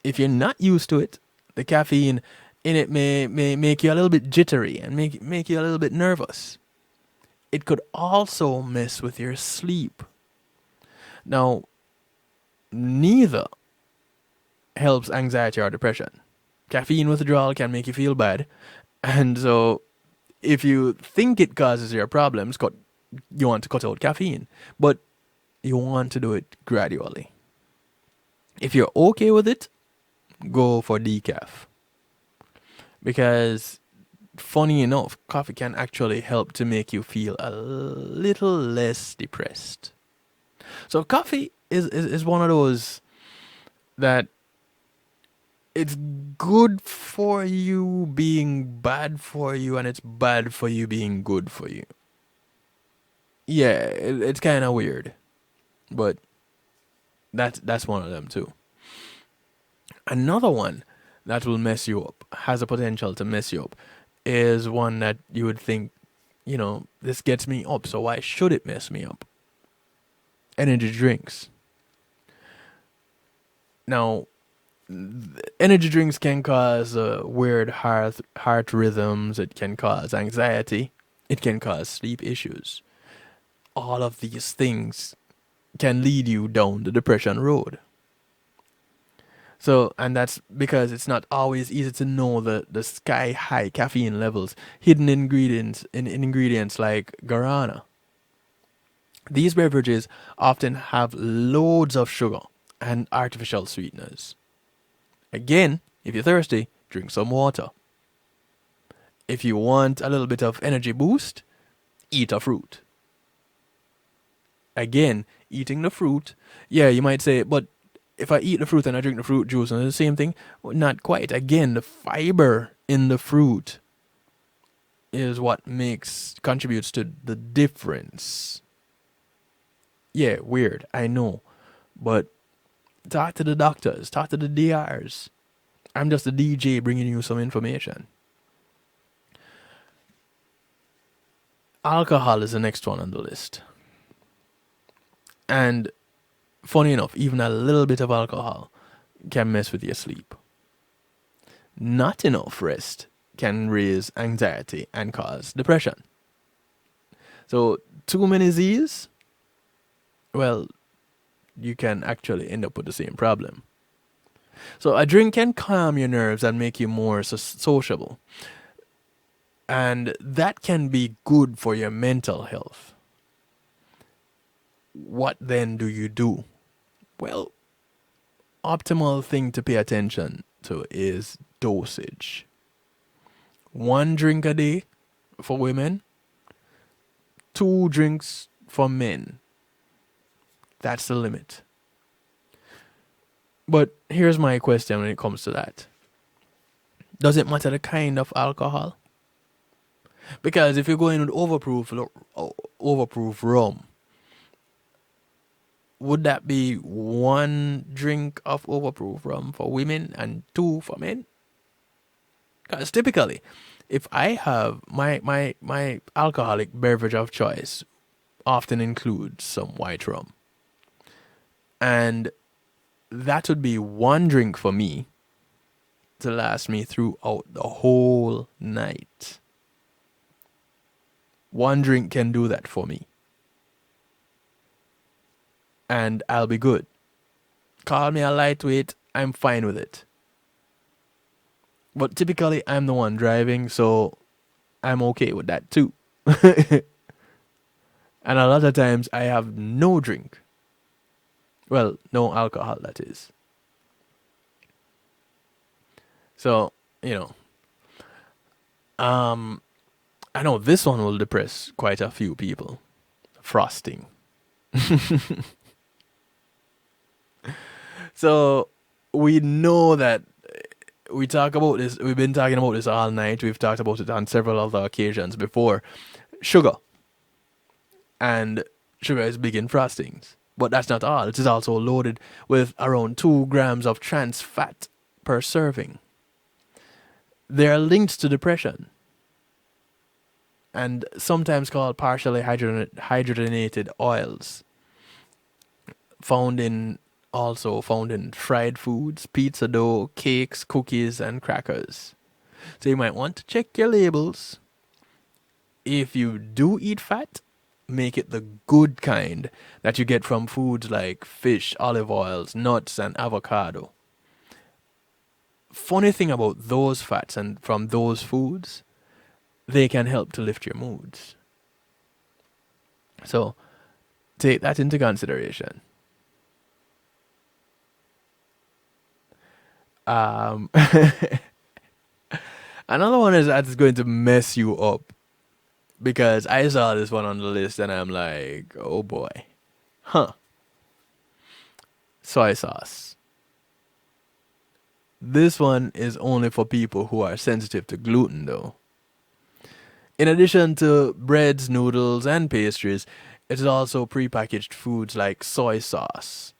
If you're not used to it, the caffeine in it may make you a little bit jittery and make you a little bit nervous. It could also mess with your sleep. Now, neither helps anxiety or depression. Caffeine withdrawal can make you feel bad, and so if you think it causes your problems, you want to cut out caffeine, but you want to do it gradually. If you're okay with it, go for decaf. Because, funny enough, coffee can actually help to make you feel a little less depressed. So coffee is one of those that it's good for you being bad for you, and it's bad for you being good for you. Yeah, it's kind of weird, but that's one of them too. Another one that will mess you up, has a potential to mess you up, is one that you would think, this gets me up, so why should it mess me up? Energy drinks. Now, energy drinks can cause weird heart rhythms. It can cause anxiety. It can cause sleep issues. All of these things can lead you down the depression road. So, and that's because it's not always easy to know the sky high caffeine levels hidden ingredients in ingredients like guarana. These beverages often have loads of sugar and artificial sweeteners. Again, if you're thirsty, drink some water. If you want a little bit of energy boost, eat a fruit. Again, eating the fruit, yeah, you might say, but if I eat the fruit and I drink the fruit juice, and it's the same thing? Well, not quite. Again, the fiber in the fruit is what contributes to the difference. Yeah, weird, I know. But talk to the doctors, talk to the DRs. I'm just a DJ bringing you some information. Alcohol is the next one on the list. And funny enough, even a little bit of alcohol can mess with your sleep. Not enough rest can raise anxiety and cause depression. So, too many Z's? Well, you can actually end up with the same problem. So, a drink can calm your nerves and make you more sociable. And that can be good for your mental health. what then do you do? Well, optimal thing to pay attention to is dosage. 1 drink a day for women, 2 drinks for men. That's the limit. But here's my question when it comes to that. Does it matter the kind of alcohol? Because if you're going with overproof rum, would that be 1 drink of overproof rum for women and 2 for men? Because typically, if I have my alcoholic beverage of choice often includes some white rum. And that would be 1 drink for me to last me throughout the whole night. 1 drink can do that for me. And I'll be good. Call me a lightweight, I'm fine with it. But typically, I'm the one driving, so I'm okay with that too. And a lot of times, I have no drink. Well, no alcohol, that is. So, I know this one will depress quite a few people. Frosting. So, we know that we talk about this, we've been talking about this all night. We've talked about it on several other occasions before. Sugar. And sugar is big in frostings. But that's not all. It is also loaded with around 2 grams of trans fat per serving. They are linked to depression. And sometimes called partially hydrogenated oils. Found in fried foods, pizza dough, cakes, cookies, and crackers. So you might want to check your labels. If you do eat fat, make it the good kind that you get from foods like fish, olive oils, nuts, and avocado. Funny thing about those fats and from those foods, they can help to lift your moods. So take that into consideration. Another one is that's going to mess you up, because I saw this one on the list and I'm like, oh boy. Soy sauce. This one is only for people who are sensitive to gluten though. In addition to breads, noodles, and pastries, it is also prepackaged foods like soy sauce.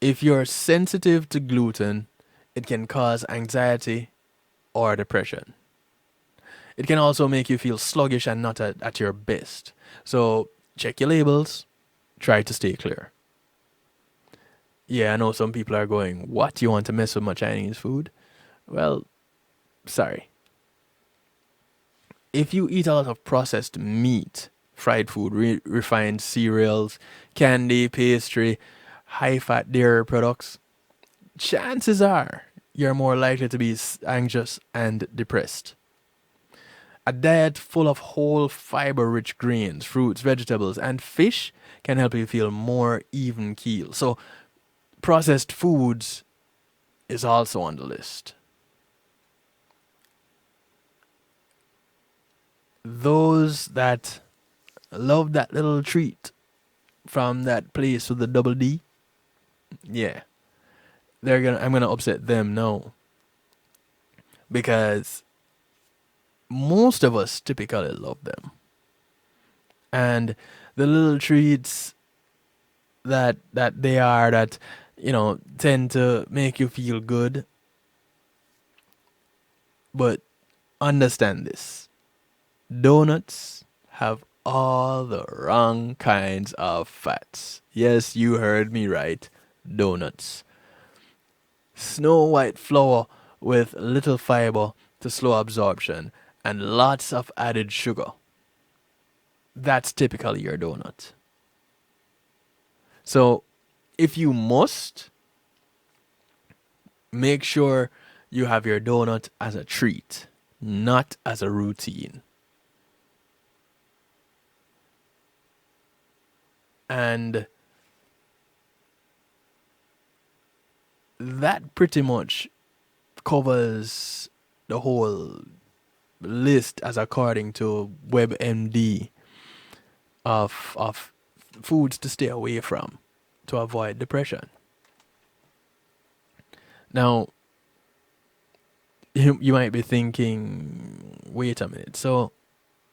If you're sensitive to gluten, it can cause anxiety or depression. It can also make you feel sluggish and not at your best. So check your labels. Try to stay clear. Yeah, I know some people are going, what? You want to mess with my Chinese food? Well, sorry. If you eat a lot of processed meat, fried food, refined cereals, candy, pastry, high-fat dairy products, chances are you're more likely to be anxious and depressed. A diet full of whole fiber-rich grains, fruits, vegetables, and fish can help you feel more even keel. So, processed foods is also on the list. Those that love that little treat from that place with the double D, yeah, I'm gonna upset them now, because most of us typically love them, and the little treats that tend to make you feel good. But understand this: donuts have all the wrong kinds of fats. Yes, you heard me right. Donuts. Snow white flour with little fiber to slow absorption and lots of added sugar. That's typically your donut. So, if you must, make sure you have your donut as a treat, not as a routine. And that pretty much covers the whole list, as according to WebMD, of foods to stay away from to avoid depression. Now, you might be thinking, wait a minute, so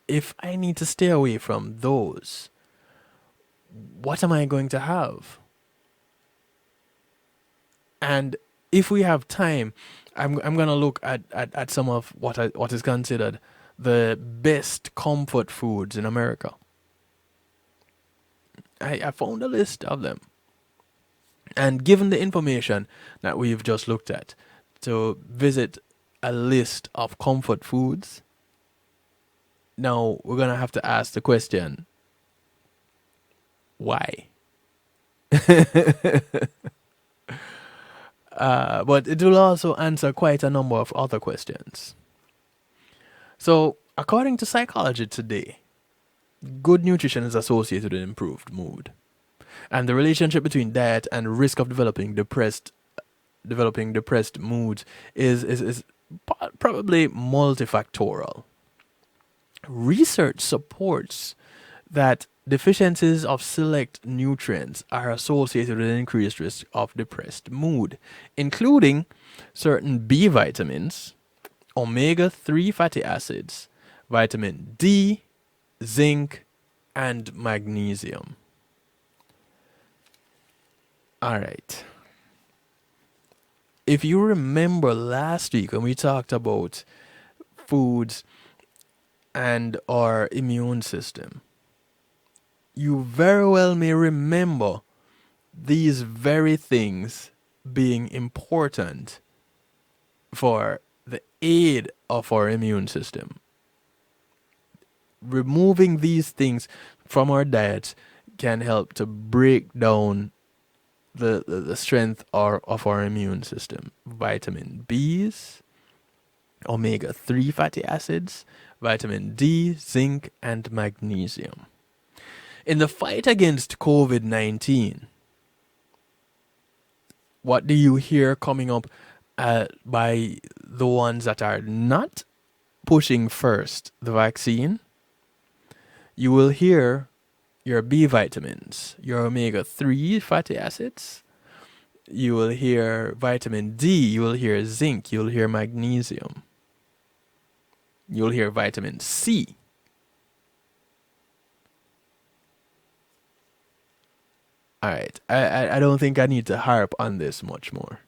if I need to stay away from those, what am I going to have? And if we have time, I'm going to look at some of what is considered the best comfort foods in America. I found a list of them. And given the information that we've just looked at, to visit a list of comfort foods, now we're going to have to ask the question, why? But it will also answer quite a number of other questions. So, according to Psychology Today, good nutrition is associated with improved mood. And the relationship between diet and risk of developing depressed moods is probably multifactorial. Research supports that deficiencies of select nutrients are associated with an increased risk of depressed mood, including certain B vitamins, omega-3 fatty acids, vitamin D, zinc, and magnesium. Alright. If you remember last week when we talked about foods and our immune system, you very well may remember these very things being important for the aid of our immune system. Removing these things from our diet can help to break down the strength of our immune system. Vitamin B's, omega-3 fatty acids, vitamin D, zinc, and magnesium. In the fight against COVID-19, what do you hear coming up by the ones that are not pushing first the vaccine? You will hear your B vitamins, your omega-3 fatty acids. You will hear vitamin D, you will hear zinc, you'll hear magnesium. You'll hear vitamin C. Alright, I don't think I need to harp on this much more.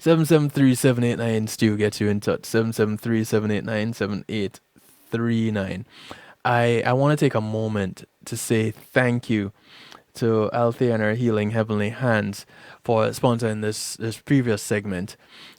773-789-STEW gets you in touch. 773-789-7839. I want to take a moment to say thank you to Althea and her Healing Heavenly Hands for sponsoring this previous segment.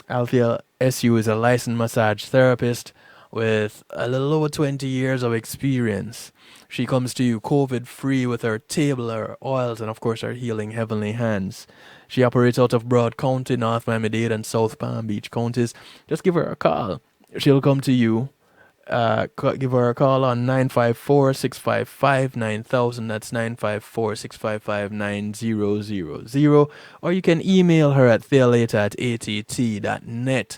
Althea SU is a licensed massage therapist with a little over 20 years of experience. She comes to you COVID-free with her table, her oils, and of course her Healing Heavenly Hands. She operates out of Broad County, North Miami-Dade, and South Palm Beach counties. Just give her a call. She'll come to you. Give her a call on 954-655-9000. That's 954-655-9000. Or you can email her at thealater@att.net.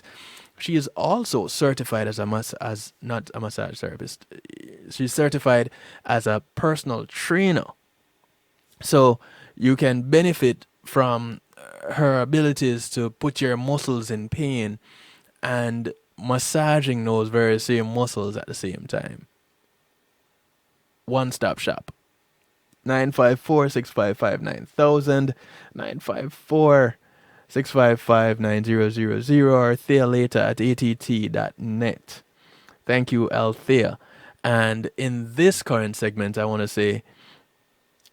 She is also certified as not a massage therapist. She's certified as a personal trainer. So you can benefit from her abilities to put your muscles in pain and massaging those very same muscles at the same time. One-stop shop. 954-655-9000, 954-655-9000, or thealater@att.net. Thank you, Althea. And in this current segment, I want to say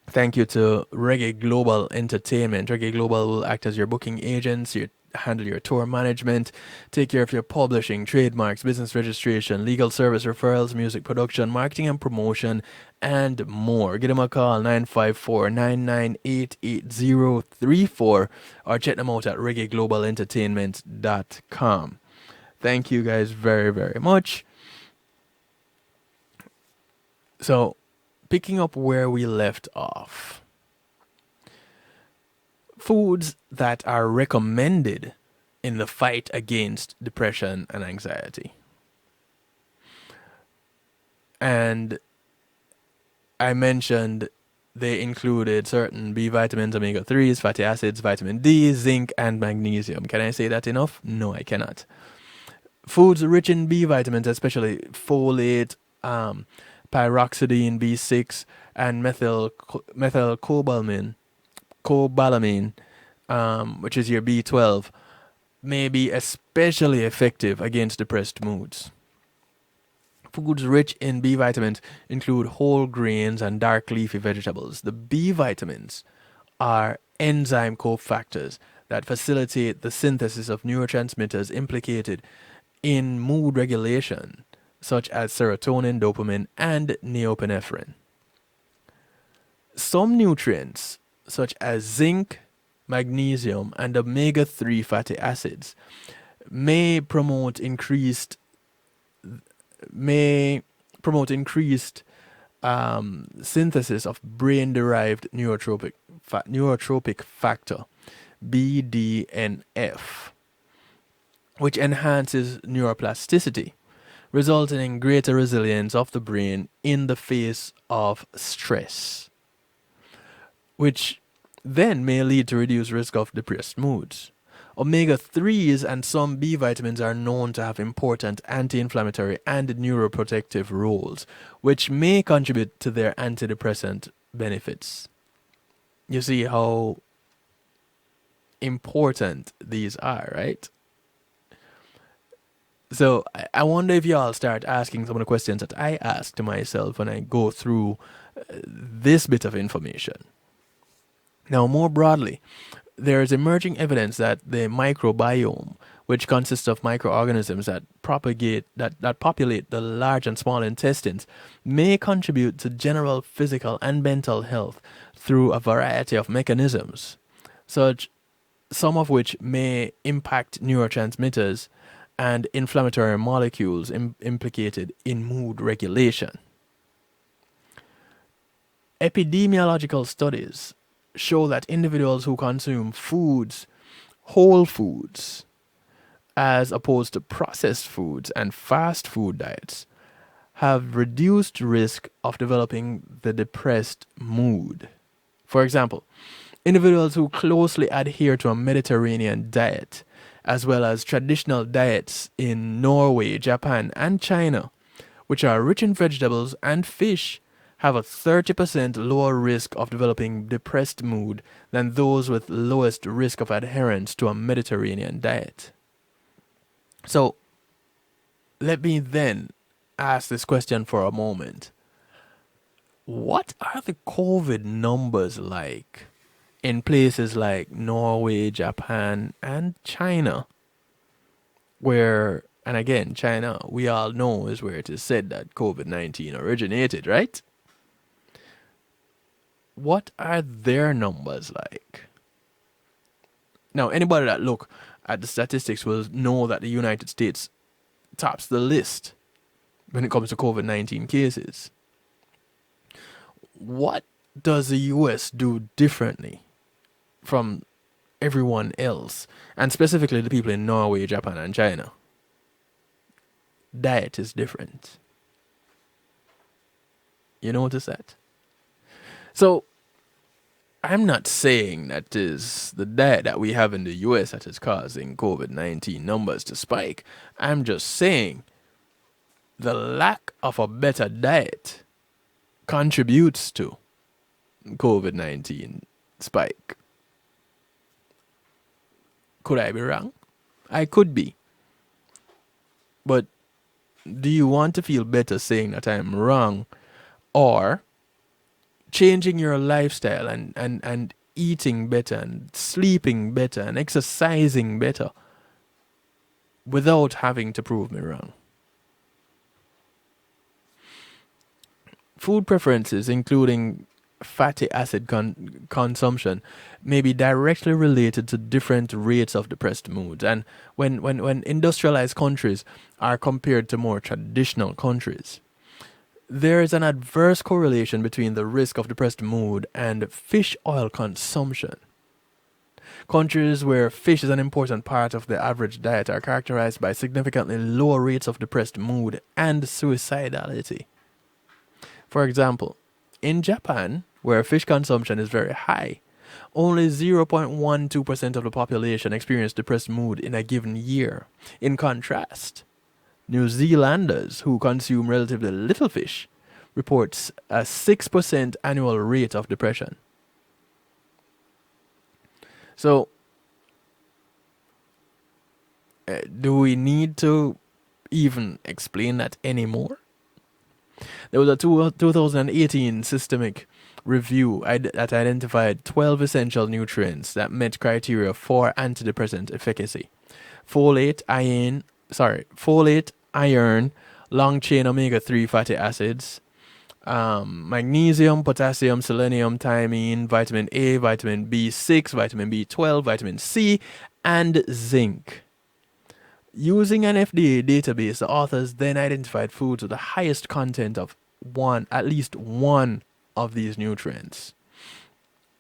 thank you to Reggae Global Entertainment. Reggae Global will act as your booking agents, handle your tour management, take care of your publishing, trademarks, business registration, legal service referrals, music production, marketing and promotion, and more. Give them a call, 954-998-8034, or check them out at reggaeglobalentertainment.com. Thank you guys very, very much. So, picking up where we left off, foods that are recommended in the fight against depression and anxiety. And I mentioned they included certain B vitamins, omega-3s, fatty acids, vitamin D, zinc, and magnesium. Can I say that enough? No, I cannot. Foods rich in B vitamins, especially folate, pyroxidine, B6, and methylcobalamin, which is your B12, may be especially effective against depressed moods. Foods rich in B vitamins include whole grains and dark leafy vegetables. The B vitamins are enzyme cofactors that facilitate the synthesis of neurotransmitters implicated in mood regulation, such as serotonin, dopamine, and norepinephrine. Some nutrients, such as zinc, magnesium, and omega-3 fatty acids, may promote increased synthesis of brain-derived neurotropic factor, BDNF, which enhances neuroplasticity, resulting in greater resilience of the brain in the face of stress, which then may lead to reduced risk of depressed moods. Omega-3s and some B vitamins are known to have important anti-inflammatory and neuroprotective roles, which may contribute to their antidepressant benefits. You see how important these are, right? So I wonder if y'all start asking some of the questions that I ask to myself when I go through this bit of information. Now, more broadly, there is emerging evidence that the microbiome, which consists of microorganisms that populate the large and small intestines, may contribute to general physical and mental health through a variety of mechanisms, some of which may impact neurotransmitters and inflammatory molecules implicated in mood regulation. Epidemiological studies show that individuals who consume whole foods, as opposed to processed foods and fast food diets, have reduced risk of developing the depressed mood. For example, individuals who closely adhere to a Mediterranean diet, as well as traditional diets in Norway, Japan, and China, which are rich in vegetables and fish, have a 30% lower risk of developing depressed mood than those with lowest risk of adherence to a Mediterranean diet. So, let me then ask this question for a moment. What are the COVID numbers like in places like Norway, Japan, and China, where, and again, China, we all know is where it is said that COVID-19 originated, right? What are their numbers like? Now, anybody that look at the statistics will know that the United States tops the list when it comes to COVID-19 cases. What does the US do differently from everyone else, and specifically the people in Norway, Japan, and China? Diet is different. You notice that? So, I'm not saying that is the diet that we have in the US that is causing COVID-19 numbers to spike. I'm just saying the lack of a better diet contributes to COVID-19 spike. Could I be wrong? I could be. But do you want to feel better saying that I'm wrong, or changing your lifestyle and eating better and sleeping better and exercising better without having to prove me wrong? Food preferences, including fatty acid consumption, may be directly related to different rates of depressed moods. And when industrialized countries are compared to more traditional countries, There is an adverse correlation between the risk of depressed mood and fish oil consumption. Countries where fish is an important part of the average diet are characterized by significantly lower rates of depressed mood and suicidality. For example, in Japan, where fish consumption is very high, only 0.12% of the population experience depressed mood in a given year. In contrast, New Zealanders who consume relatively little fish reports a 6% annual rate of depression. So, do we need to even explain that anymore? There was a 2018 systemic review that identified 12 essential nutrients that met criteria for antidepressant efficacy. Folate, iron, long chain omega-3 fatty acids, magnesium, potassium, selenium, thiamine, vitamin A, vitamin B6, vitamin B12, vitamin C, and zinc. Using an FDA database, the authors then identified foods with the highest content of at least one of these nutrients.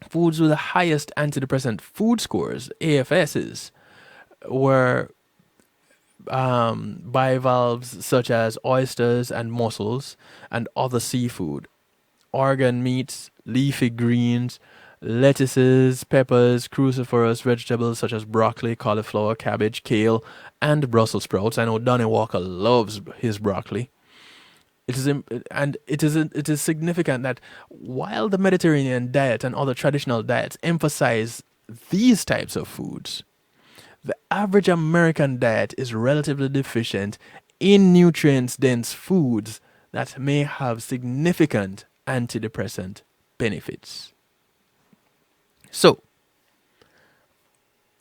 Foods with the highest antidepressant food scores, AFSs, were bivalves such as oysters and mussels and other seafood, organ meats, leafy greens, lettuces, peppers, cruciferous vegetables such as broccoli, cauliflower, cabbage, kale, and Brussels sprouts. I know Donnie Walker loves his broccoli. It is significant that while the Mediterranean diet and other traditional diets emphasize these types of foods, the average American diet is relatively deficient in nutrients-dense foods that may have significant antidepressant benefits. So,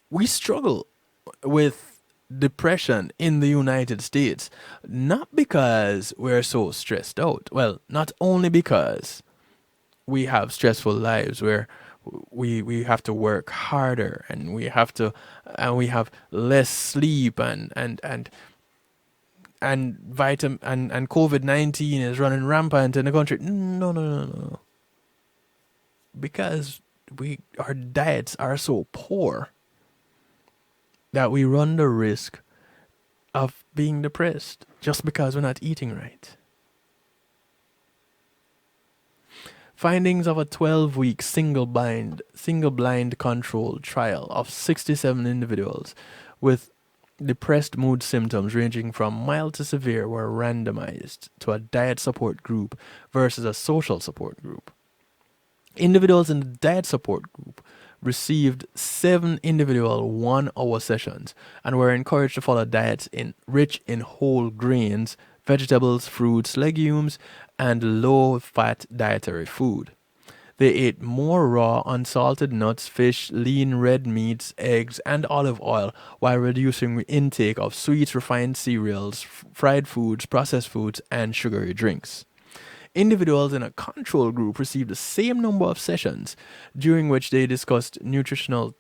we struggle with depression in the United States, not because we're so stressed out. Well, not only because we have stressful lives where we have to work harder and we have less sleep and COVID-19 is running rampant in the country. No. Because our diets are so poor that we run the risk of being depressed just because we're not eating right. Findings of a 12-week single-blind controlled trial of 67 individuals with depressed mood symptoms ranging from mild to severe were randomized to a diet support group versus a social support group. Individuals in the diet support group received 7 individual 1-hour sessions and were encouraged to follow diets rich in whole grains, vegetables, fruits, legumes, and low-fat dietary food. They ate more raw, unsalted nuts, fish, lean red meats, eggs, and olive oil while reducing the intake of sweets, refined cereals, fried foods, processed foods, and sugary drinks. Individuals in a control group received the same number of sessions, during which they discussed neutral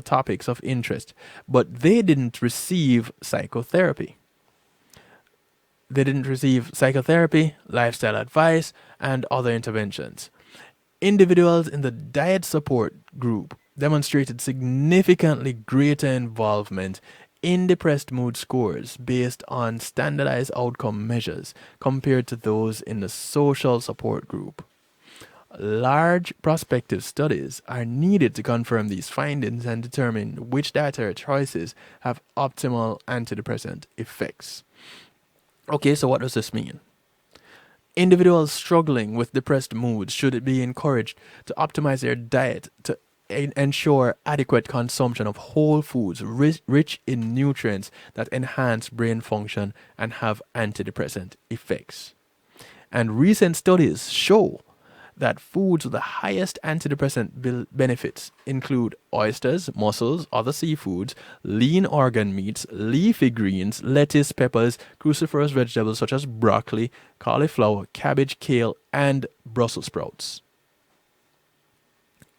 topics of interest, but they didn't receive psychotherapy. Lifestyle advice, and other interventions. Individuals in the diet support group demonstrated significantly greater involvement in depressed mood scores based on standardized outcome measures compared to those in the social support group. Large prospective studies are needed to confirm these findings and determine which dietary choices have optimal antidepressant effects. Okay, so what does this mean? Individuals struggling with depressed moods should be encouraged to optimize their diet to ensure adequate consumption of whole foods rich in nutrients that enhance brain function and have antidepressant effects. And recent studies show that foods with the highest antidepressant benefits include oysters, mussels, other seafoods, lean organ meats, leafy greens, lettuce, peppers, cruciferous vegetables such as broccoli, cauliflower, cabbage, kale, and Brussels sprouts.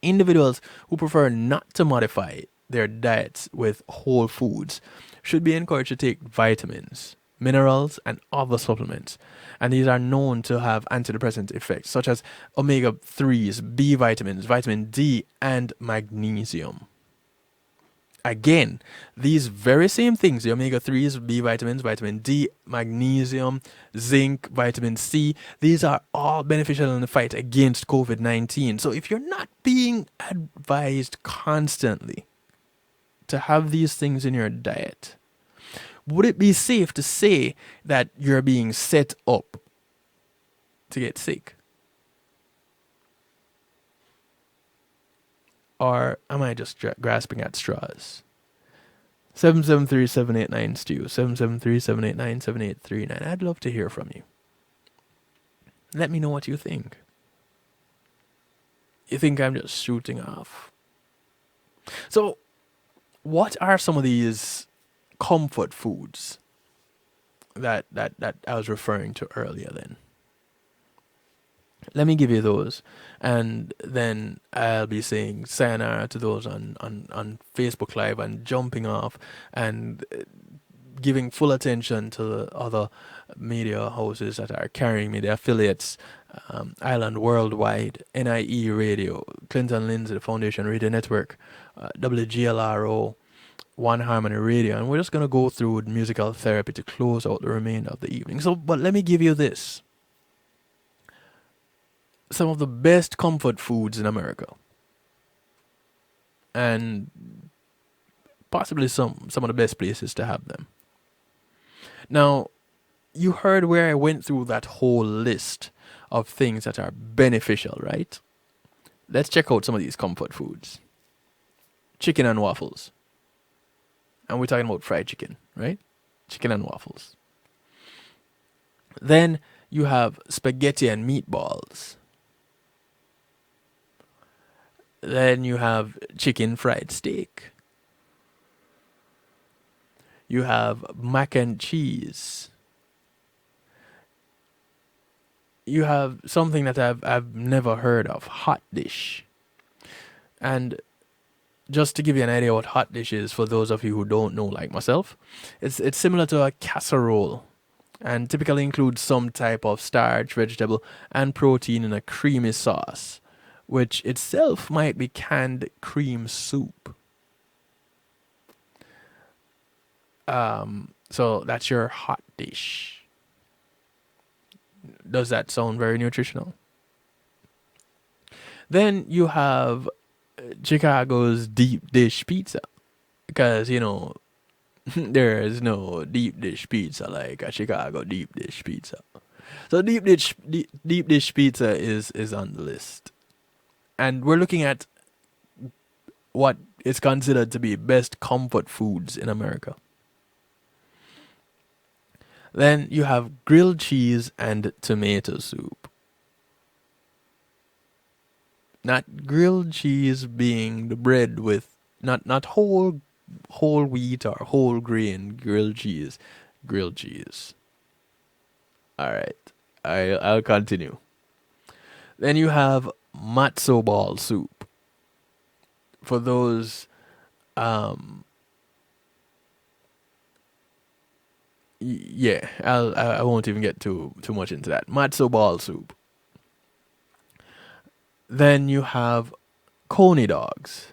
Individuals who prefer not to modify their diets with whole foods should be encouraged to take vitamins. minerals, and other supplements. And these are known to have antidepressant effects, such as omega 3s, B vitamins, vitamin D, and magnesium. Again, these very same things, the omega 3s, B vitamins, vitamin D, magnesium, zinc, vitamin C, these are all beneficial in the fight against COVID 19. So if you're not being advised constantly to have these things in your diet, would it be safe to say that you're being set up to get sick? Or am I just grasping at straws? 773-789-STEW, 773-789-7839. I'd love to hear from you. Let me know what you think. You think I'm just shooting off? So, what are some of these comfort foods that I was referring to earlier then? Let me give you those, and then I'll be saying sayonara to those on Facebook Live and jumping off and giving full attention to the other media houses that are carrying me, the affiliates, Island Worldwide, NIE Radio, Clinton Lindsay, the Foundation Radio Network, WGLRO, One Harmony Radio, and we're just going to go through musical therapy to close out the remainder of the evening. So, but let me give you this. Some of the best comfort foods in America, and possibly some of the best places to have them. Now, you heard where I went through that whole list of things that are beneficial, right? Let's check out some of these comfort foods. Chicken and waffles. And we're talking about fried chicken, right? Chicken and waffles. Then you have spaghetti and meatballs. Then you have chicken fried steak. You have mac and cheese. You have something that I've never heard of, hot dish. And just to give you an idea what hot dish is, for those of you who don't know, like myself, it's similar to a casserole, and typically includes some type of starch, vegetable, and protein in a creamy sauce, which itself might be canned cream soup. So that's your hot dish. Does that sound very nutritional? Then you have Chicago's deep dish pizza, because there is no deep dish pizza like a Chicago deep dish pizza. So deep dish pizza is on the list. And we're looking at what is considered to be best comfort foods in America. Then you have grilled cheese and tomato soup. Not grilled cheese being the bread with not whole wheat or whole grain grilled cheese. Grilled cheese. All right, I'll continue. Then you have matzo ball soup. For those, I won't even get too much into that. Matzo ball soup. Then you have coney dogs.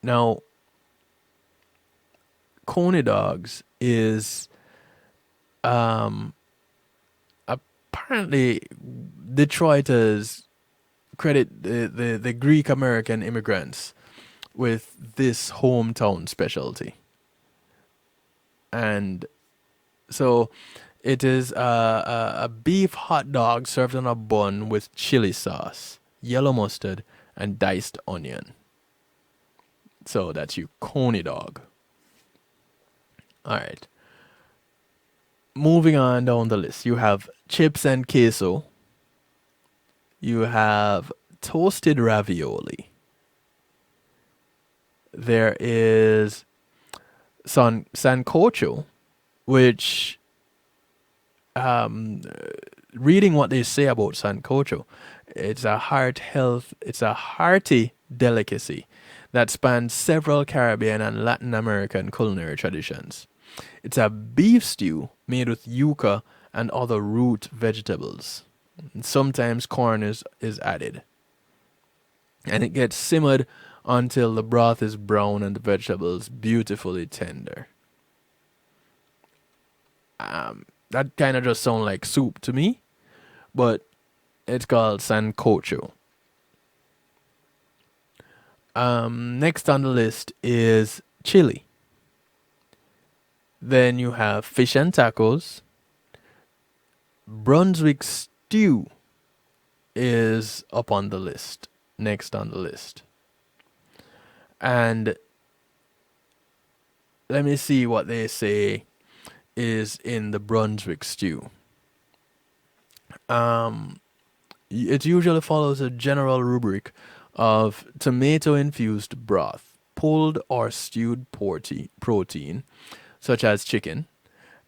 Now, coney dogs is apparently Detroiters credit the Greek American immigrants with this hometown specialty. And so it is a beef hot dog served on a bun with chili sauce, yellow mustard, and diced onion. So that's your coney dog. All right. Moving on down the list, you have chips and queso. You have toasted ravioli. There is sancocho, which, reading what they say about sancocho, it's a hearty delicacy that spans several Caribbean and Latin American culinary traditions. It's a beef stew made with yuca and other root vegetables. And sometimes corn is added. And it gets simmered until the broth is brown and the vegetables beautifully tender. That kind of just sounds like soup to me, but it's called sancocho. Next on the list is chili. Then you have fish and tacos. Brunswick stew is up on the list, next on the list. And let me see what they say is in the Brunswick stew. It usually follows a general rubric of tomato-infused broth, pulled or stewed protein, such as chicken,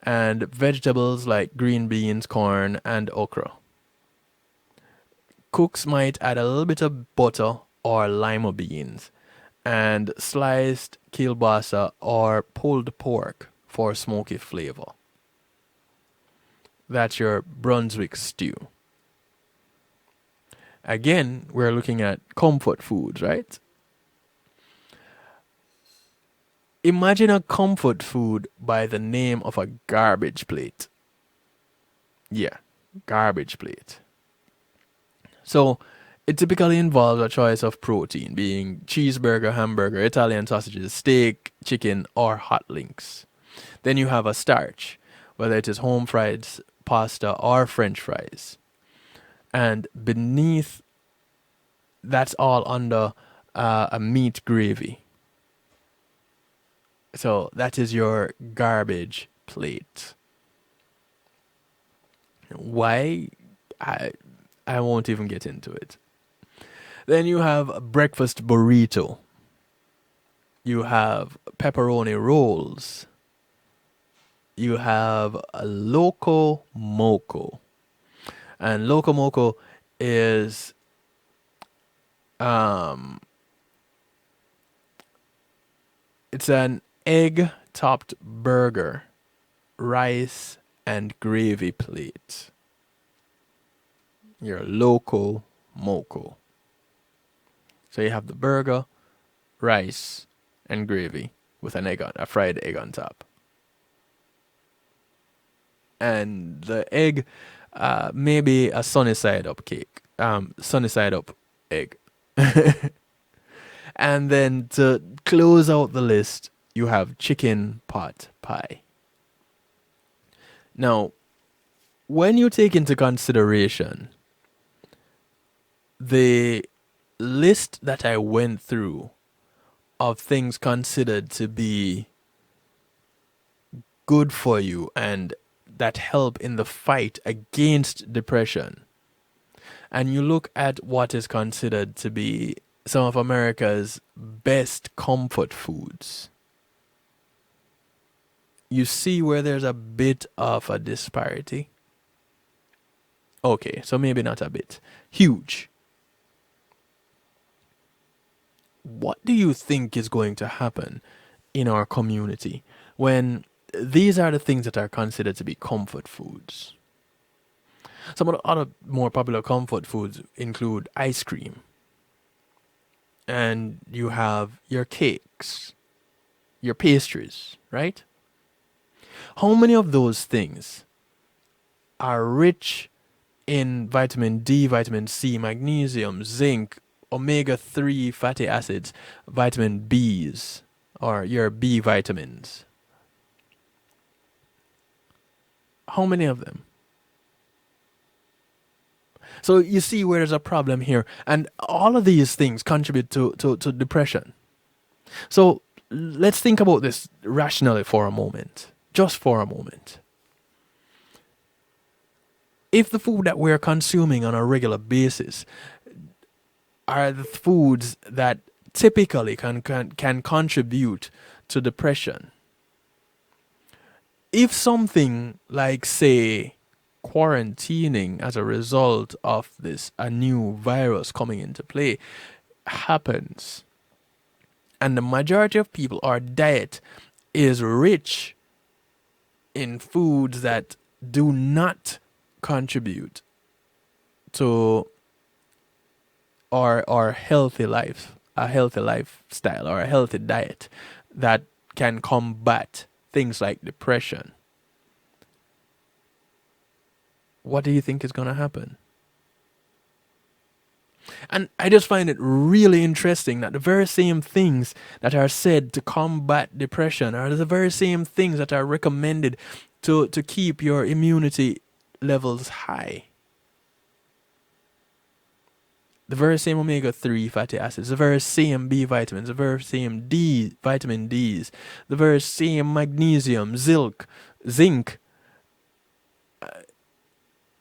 and vegetables like green beans, corn, and okra. Cooks might add a little bit of butter or lima beans, and sliced kielbasa or pulled pork for smoky flavor. That's your Brunswick stew. Again, we're looking at comfort foods, right? Imagine a comfort food by the name of a garbage plate. Yeah, garbage plate. So, it typically involves a choice of protein, being cheeseburger, hamburger, Italian sausages, steak, chicken, or hot links. Then you have a starch, whether it is home fried pasta or French fries. And beneath, that's all under a meat gravy. So that is your garbage plate. Why? I won't even get into it. Then you have a breakfast burrito. You have pepperoni rolls. You have a loco moco. And loco moco is it's an egg topped burger, rice and gravy plate. Your loco moco. So you have the burger, rice, and gravy with a fried egg on top. And the egg, maybe a sunny side up cake, sunny side up egg. And then to close out the list, you have chicken pot pie. Now, when you take into consideration the list that I went through of things considered to be good for you and that help in the fight against depression, and you look at what is considered to be some of America's best comfort foods, you see where there's a bit of a disparity. Okay, so maybe not a bit. Huge. What do you think is going to happen in our community when these are the things that are considered to be comfort foods? Some of the other more popular comfort foods include ice cream. And you have your cakes, your pastries, right? How many of those things are rich in vitamin D, vitamin C, magnesium, zinc, omega-3 fatty acids, vitamin Bs, or your B vitamins? How many of them? So you see where there's a problem here. And all of these things contribute to depression. So let's think about this rationally for a moment. Just for a moment. If the food that we're consuming on a regular basis are the foods that typically can contribute to depression, if something like, say, quarantining as a result of this, a new virus coming into play, happens, and the majority of people, our diet is rich in foods that do not contribute to our healthy life, a healthy lifestyle, or a healthy diet that can combat things like depression, what do you think is going to happen? And I just find it really interesting that the very same things that are said to combat depression are the very same things that are recommended to keep your immunity levels high. The very same omega-3 fatty acids, the very same B vitamins, the very same vitamin Ds, the very same magnesium, zinc.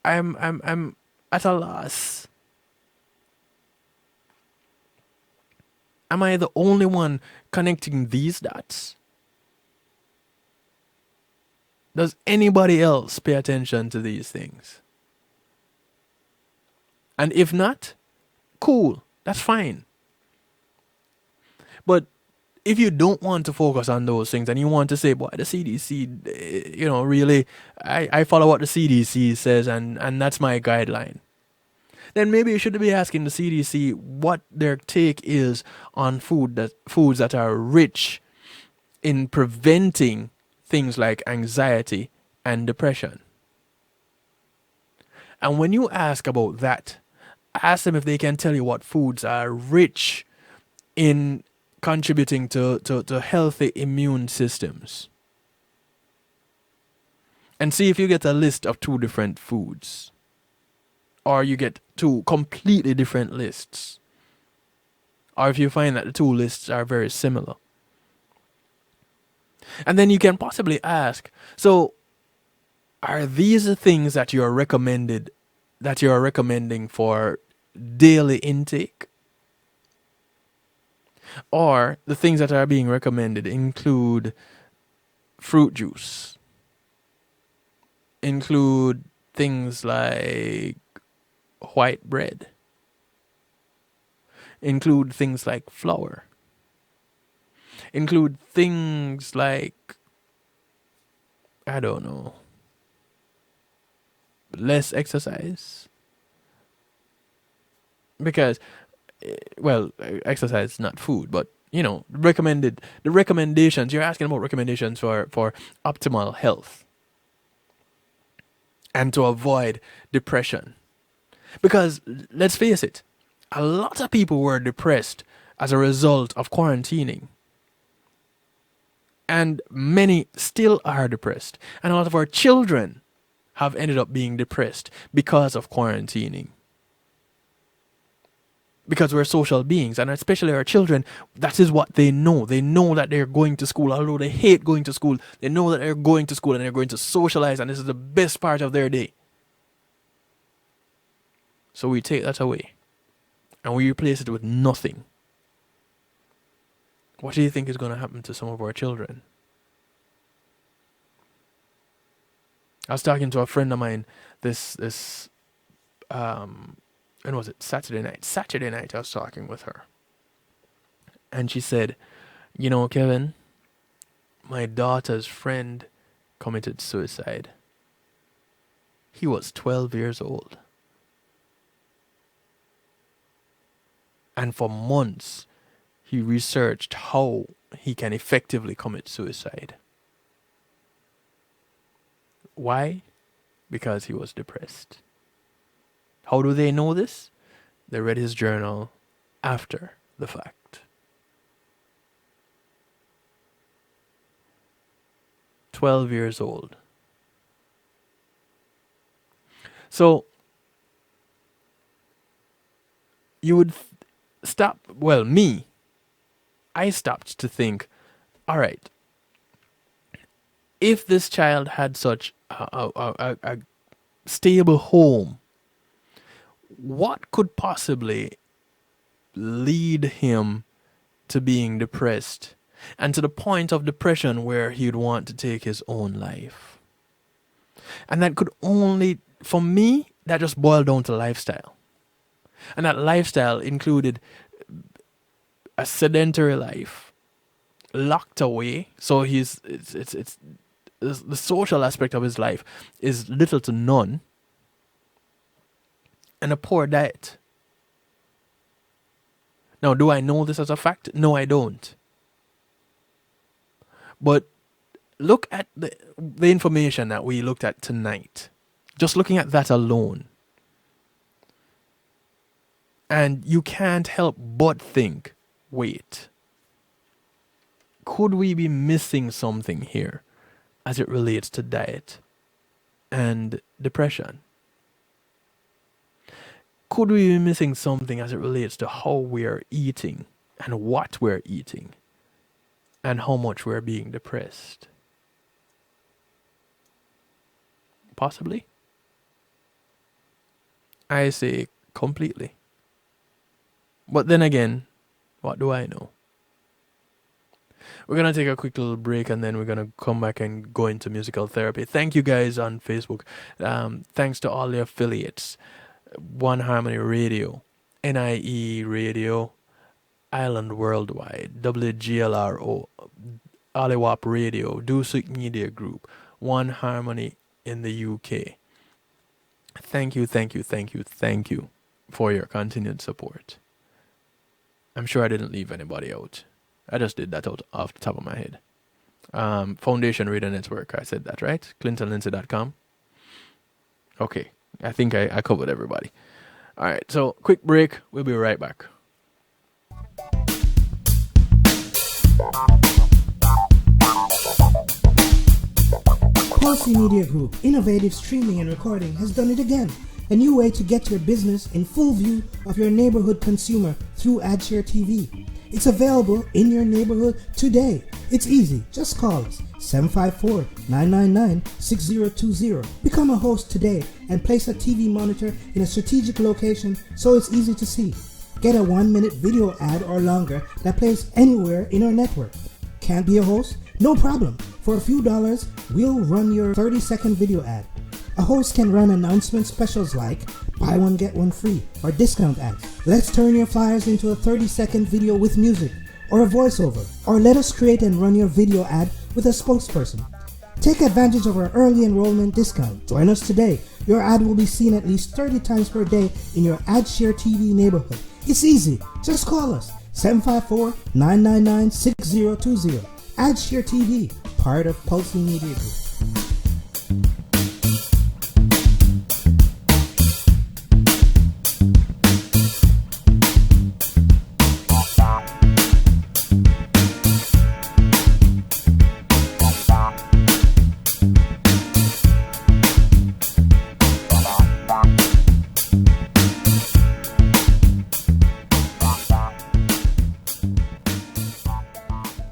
I'm at a loss. Am I the only one connecting these dots? Does anybody else pay attention to these things? And if not, cool, that's fine. But if you don't want to focus on those things and you want to say, boy, the CDC, really, I follow what the CDC says and that's my guideline, then maybe you should be asking the CDC what their take is on foods that are rich in preventing things like anxiety and depression. And when you ask about that, ask them if they can tell you what foods are rich in contributing to healthy immune systems. And see if you get a list of 2 different foods. Or you get 2 completely different lists. Or if you find that the 2 lists are very similar. And then you can possibly ask, so are these the things that you're recommending for daily intake? Or the things that are being recommended include fruit juice, include things like white bread, include things like flour, include things like, I don't know, less exercise. Because, well, exercise is not food, but the recommendations, you're asking about recommendations for optimal health and to avoid depression. Because let's face it, a lot of people were depressed as a result of quarantining. And many still are depressed. And a lot of our children have ended up being depressed because of quarantining. Because we're social beings, and especially our children, that is what they know. They know that they're going to school, although they hate going to school. They know that they're going to school and they're going to socialize, and this is the best part of their day. So we take that away, and we replace it with nothing. What do you think is going to happen to some of our children? I was talking to a friend of mine when was it? Saturday night I was talking with her. And she said, Kevin, my daughter's friend committed suicide. He was 12 years old. And for months, he researched how he can effectively commit suicide. Why? Because he was depressed. How do they know this? They read his journal after the fact. 12 years old. So, you would stop, I stopped to think, all right, if this child had such a stable home, what could possibly lead him to being depressed and to the point of depression where he'd want to take his own life? And that could only, for me, that just boiled down to lifestyle. And that lifestyle included a sedentary life, locked away. So it's the social aspect of his life is little to none, and a poor diet. Now, do I know this as a fact? No, I don't. But look at the information that we looked at tonight. Just looking at that alone. And you can't help but think, wait, could we be missing something here as it relates to diet and depression? Could we be missing something as it relates to how we're eating and what we're eating and how much we're being depressed? Possibly. I say completely. But then again, what do I know? We're going to take a quick little break and then we're going to come back and go into musical therapy. Thank you guys on Facebook. Thanks to all the affiliates. One Harmony Radio, NIE Radio, Island Worldwide, WGLRO, Aliwap Radio, Dusik Media Group, One Harmony in the UK. Thank you for your continued support. I'm sure I didn't leave anybody out. I just did that out off the top of my head. Foundation Radio Network, I said that, right? ClintonLindsay.com. Okay, I think I covered everybody. All right, so quick break. We'll be right back. Pulsey Media Group, innovative streaming and recording, has done it again. A new way to get your business in full view of your neighborhood consumer through AdShare TV. It's available in your neighborhood today. It's easy. Just call us 754-999-6020. Become a host today and place a TV monitor in a strategic location so it's easy to see. Get a 1-minute video ad or longer that plays anywhere in our network. Can't be a host? No problem. For a few dollars, we'll run your 30-second video ad. A host can run announcement specials like buy one get one free or discount ads. Let's turn your flyers into a 30-second video with music or a voiceover, or let us create and run your video ad with a spokesperson. Take advantage of our early enrollment discount. Join us today. Your ad will be seen at least 30 times per day in your AdShare TV neighborhood. It's easy. Just call us 754-999-6020. AdShare TV, part of Pulsey Media Group.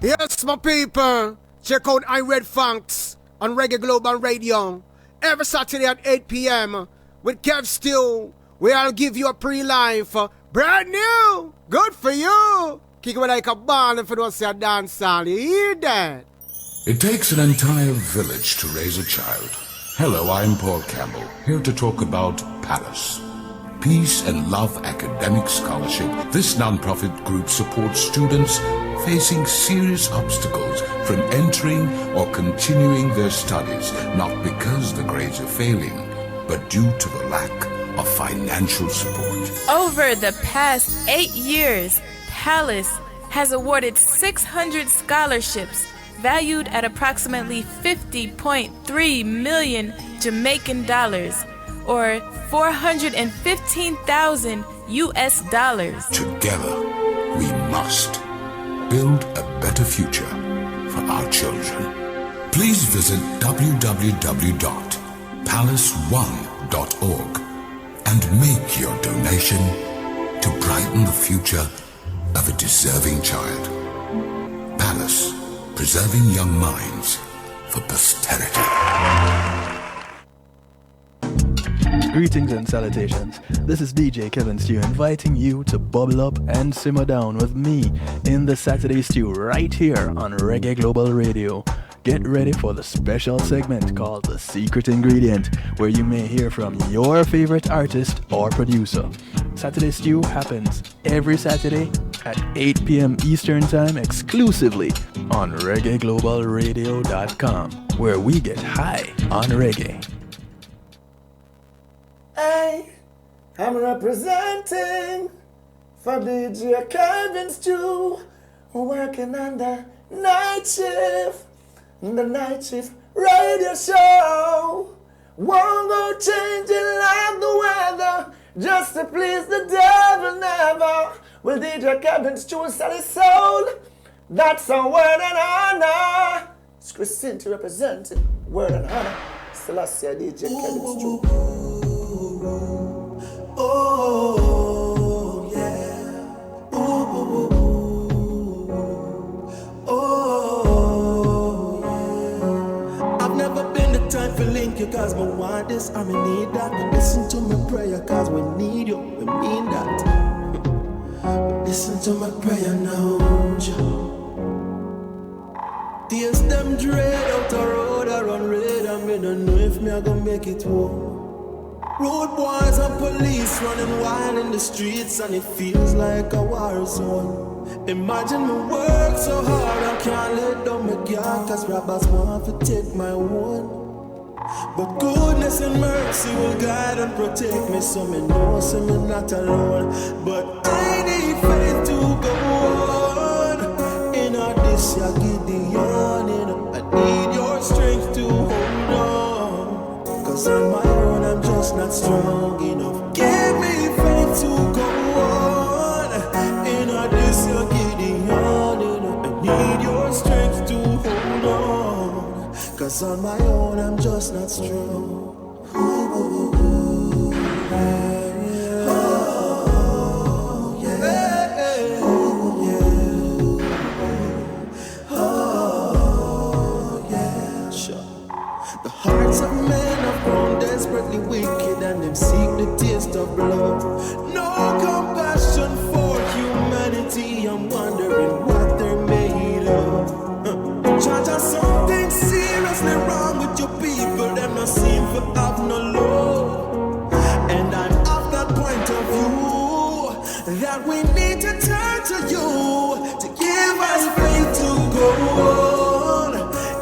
Yes, my people, check out I Red Funks on Reggae Global Radio every Saturday at 8 p.m. with Kev Stew, where I'll give you a pre-life, brand new, good for you. Kick it like a ball if it was a dance song, you hear that? It takes an entire village to raise a child. Hello, I'm Paul Campbell, here to talk about Palace. Peace and Love Academic Scholarship. This non-profit group supports students facing serious obstacles from entering or continuing their studies, not because the grades are failing, but due to the lack of financial support. Over the past 8 years, Palace has awarded 600 scholarships valued at approximately 50.3 million Jamaican dollars, or 415,000 US dollars. Together, we must build a better future for our children. Please visit www.palace1.org and make your donation to brighten the future of a deserving child. Palace, preserving young minds for posterity. Greetings and salutations. This is DJ Kevin Stew inviting you to bubble up and simmer down with me in the Saturday Stew right here on Reggae Global Radio. Get ready for the special segment called The Secret Ingredient, where you may hear from your favorite artist or producer. Saturday Stew happens every Saturday at 8 p.m. Eastern Time exclusively on ReggaeGlobalRadio.com. where we get high on reggae. Hey, I'm representing for DJ Kevin Stew, working on the night shift radio show. Won't go changing like the weather, just to please the devil never. Will DJ Kevin Stew sell his soul? That's a word and honor. It's Christine to represent it. Word and honor. Selassie DJ Kevin Stew. Oh, yeah. Oh, yeah. I've never been the type to link you cause we want this and we need that. Listen to my prayer cause we need you, we mean that. Listen to my prayer now, Joe. Tears them dread out the road, I run red and me don't know if me I gonna make it home. Road boys and police running wild in the streets and it feels like a war zone. Imagine me work so hard I can't let down my guard cause robbers want to take my one. But goodness and mercy will guide and protect me, so me know so me not alone. But I need faith to go on. In all this you give the yawning. I need your strength to hold on, cause on my own I'm just not strong enough. Give me faith to go on. In all this you give the yawning. I need your strength to hold on, cause on my own I'm just not strong. Ooh, yeah. Oh, yeah. Oh, yeah. Oh, yeah. Sure. The hearts of men have grown desperately wicked and them seek the taste of blood. No compassion for humanity, I'm wondering what they're made of. Jaja, something seriously wrong with your people, them not seem to have no love. And I'm of that point of view that we need to turn to you to give us faith to go on.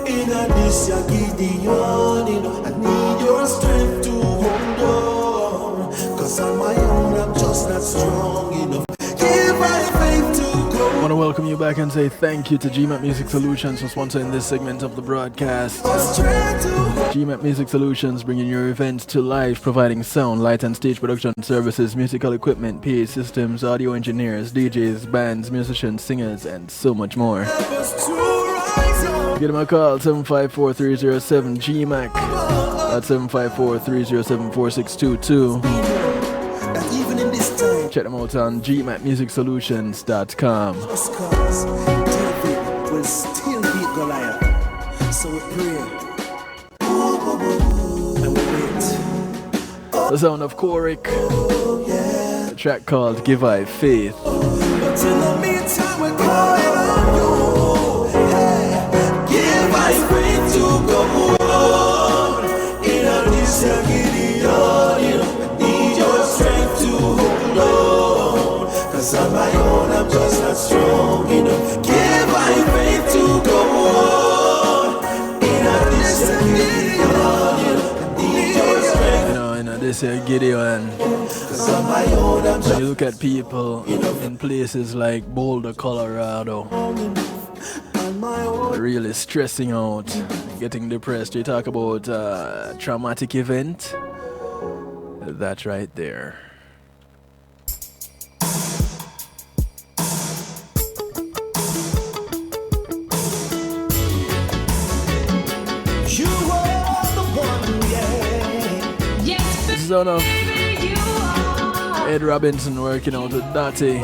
In this ya Gideon, I need your strength to hold on, cause on my own I'm just not strong enough. Give my faith to go. I want to welcome you back and say thank you to GMAT Music Solutions for sponsoring this segment of the broadcast. GMAT Music Solutions, bringing your events to life, providing sound, light and stage production services, musical equipment, PA systems, audio engineers, DJs, bands, musicians, singers, and so much more. Give them a call, 754-307 GMAC. That's 754-307-4622. Check them out on gmatmusicsolutions.com. Will still beat Goliath, so we pray and we wait. The sound of Korik, a track called Give I Faith. But in the meantime, we're calling on you. Yeah. Give I faith to go on. In a this Gideon, need your strength to hold on, cause on my own I'm just not strong enough. Give my faith to go on. In a this Gideon, need your strength. You know, in this here Gideon, Cause on my own I'm just you look at people in places like Boulder, Colorado, on my own. really stressing out, getting depressed. You talk about a traumatic event, that's right there. You are the one, yeah. Son of Ed Robinson working out with Dottie.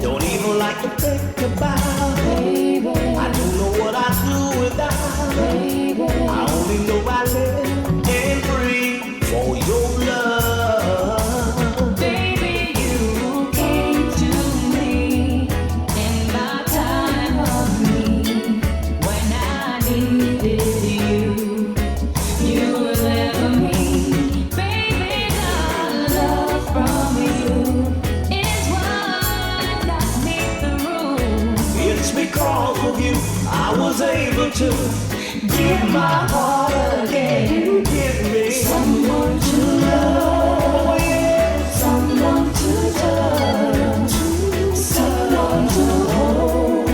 Don't even like to think about it. I don't know what I'd do without it. I only know I live and breathe for your love. Baby, you came to me in my time of need. When I needed you, you were there for me. Baby, the love from you is what got me through. It's because of you I was able to in my heart again. You give me someone to love, someone to touch, someone to hold,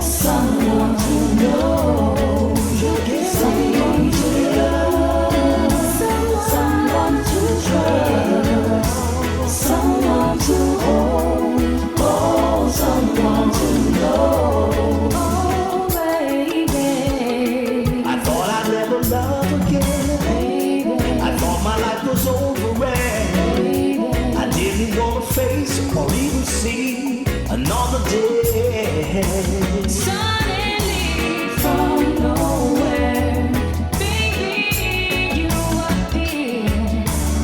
someone to know. You give someone to love, someone to trust, someone to hold, oh, someone to know. Or even see another day. Suddenly from nowhere, baby, you appear.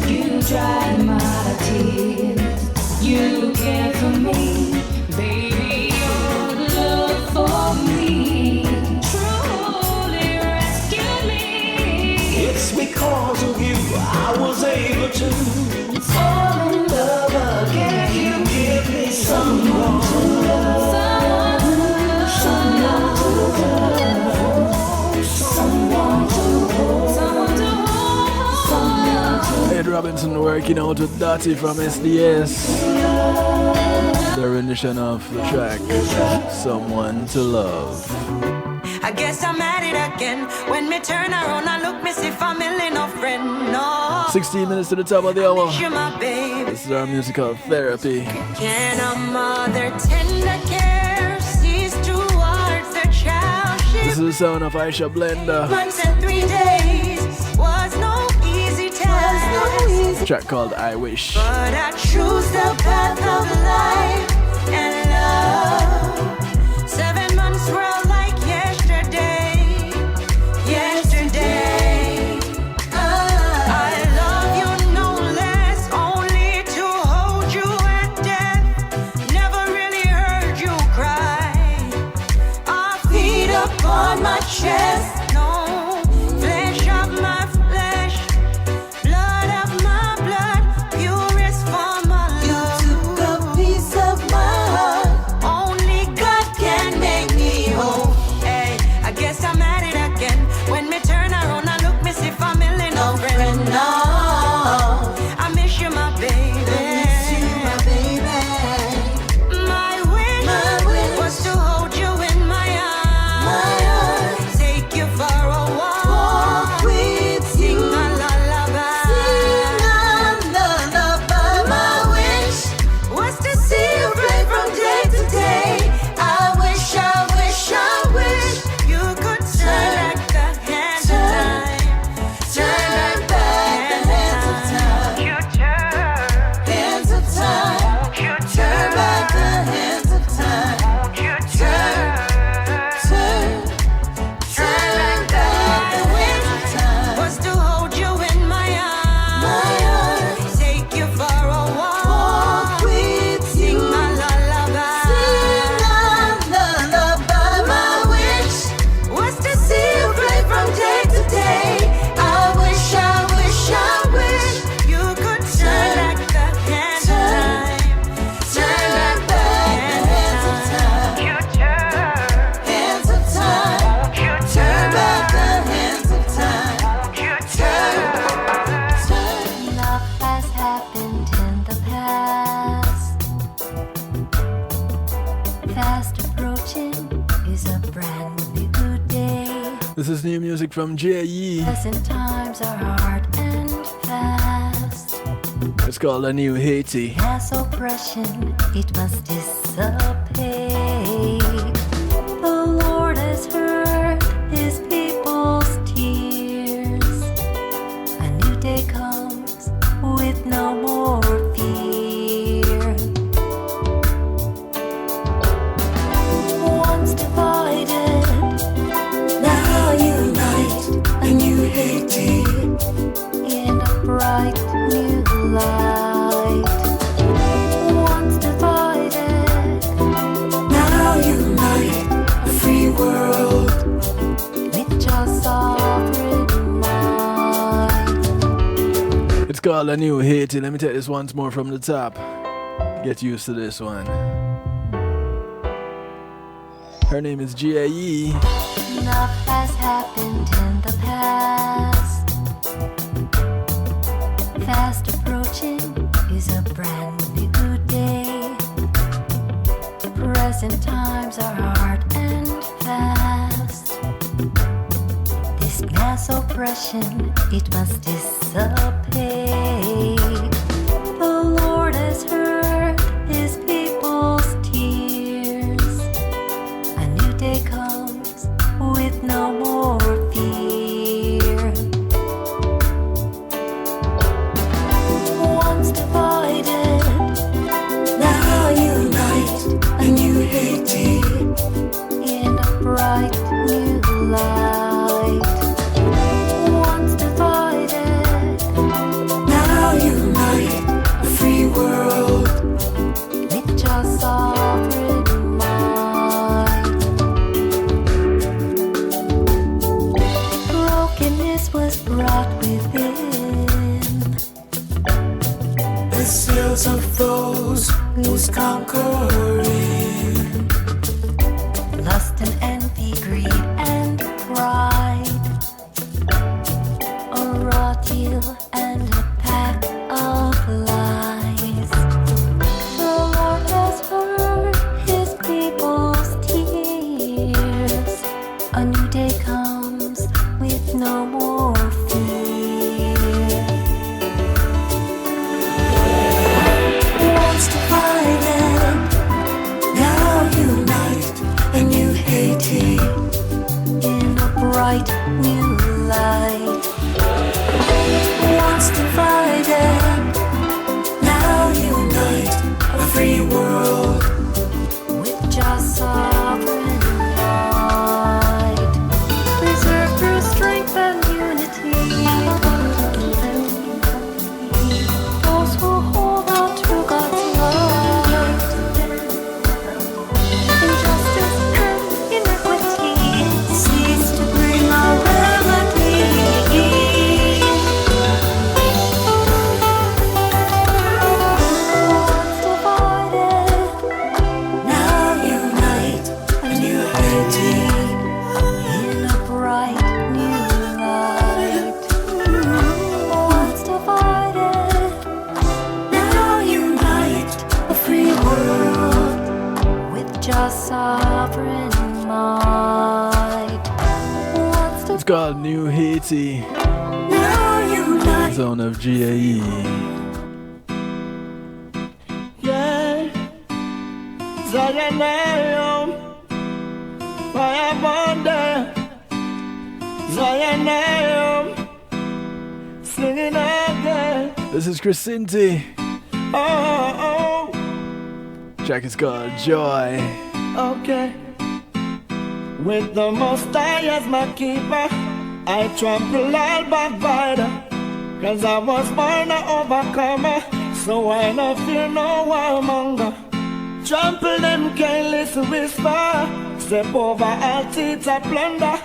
You dry my tears. You care for me, baby. Your love for me truly rescued me. It's because of you I was able to fall in love again. You give me someone to love, someone to love, someone to hold, someone to hold. Ed Robinson working out with Dottie from SDS. The rendition of the track Someone to Love. I guess I'm at it again. When me turn around and look, me see family, no friend, no. 16 minutes to the top of the hour. You're my baby. This is our musical therapy. Can a mother tender care cease towards the child? This is the sound of Aisha Blender. Months and 3 days was no easy task. A track called I Wish. But I choose the path of life and love. 7 months were like yesterday. I love you no less, only to hold you at death. Never really heard you cry. I feed upon my chest. No flesh of my flesh, blood of my blood, purest for my love. You took a piece of my heart. Only God can make me whole. Hey, I guess I'm at it again. When me turn around and look, me see family, no friend, no. I miss you, my baby. My wish was to hold you in my arms, take you for a walk with sing a lullaby. My wish was to see you play from day to day. I wish you could turn back the hands of time. Turn back the hands of time. Hands of time. Turn back the hands of time. Turn back the hands of time. Was to hold you in my arms, take you for a walk with sing a lullaby. My wish was to see you play from day to day. I wish you could turn back the hands of time. Turn back the hands of time. Hands of time. Turn back the hands of time. Enough has happened in the past. Fast approaching is a brand new day. This is new music from J.E. Present times are hard and fast. It's called A New Haiti. Mass oppression, it must dissipate. The Lord has heard his people's tears. A new day comes with no more fear. Once divided, now unite. A new Haiti in a bright new light. Once divided, now unite. A free world with your sovereign mind. It's called A New Haiti. Let me take this once more from the top. Get used to this one. Her name is J.E. Enough has happened. happened in the past. Fast approaching is a brand new good day. Present times are hard and fast. This mass oppression, it must dissipate. The Lord has heard his people's tears. A new day comes with no more fear. Once divided, now unite, a new Haiti in a bright new light. Once divided, now unite, a free world with just sovereign mind. Brokenness was brought within. The seals of those who's conquering. Lust and envy, greed and pride, a raw deal and a pack of lies. The Lord has heard his people's tears. A new day comes with no more fear. Once divided, now unite, a new Haiti in a bright new light. Once divided, now unite, a free world with just sovereign might. Preserve through strength and unity those who hold out to God's light. Injustice and inequity cease to bring a remedy. Once divided, now unite, a new Haiti in a bright new light. Once divided, now unite, a free world with just sovereign might. Once It's called New Haiti, now unite. zone of GAE. Yeah, Zion, fire burn there. Zion, singing again. This is Crescenti. Oh, Track is called Joy. okay. With the Most High as my keeper, I trample all backbiter. 'Cause I was born an overcomer, so I no fear no warmonger. Trample them careless whisper, step over all teeth of plunder.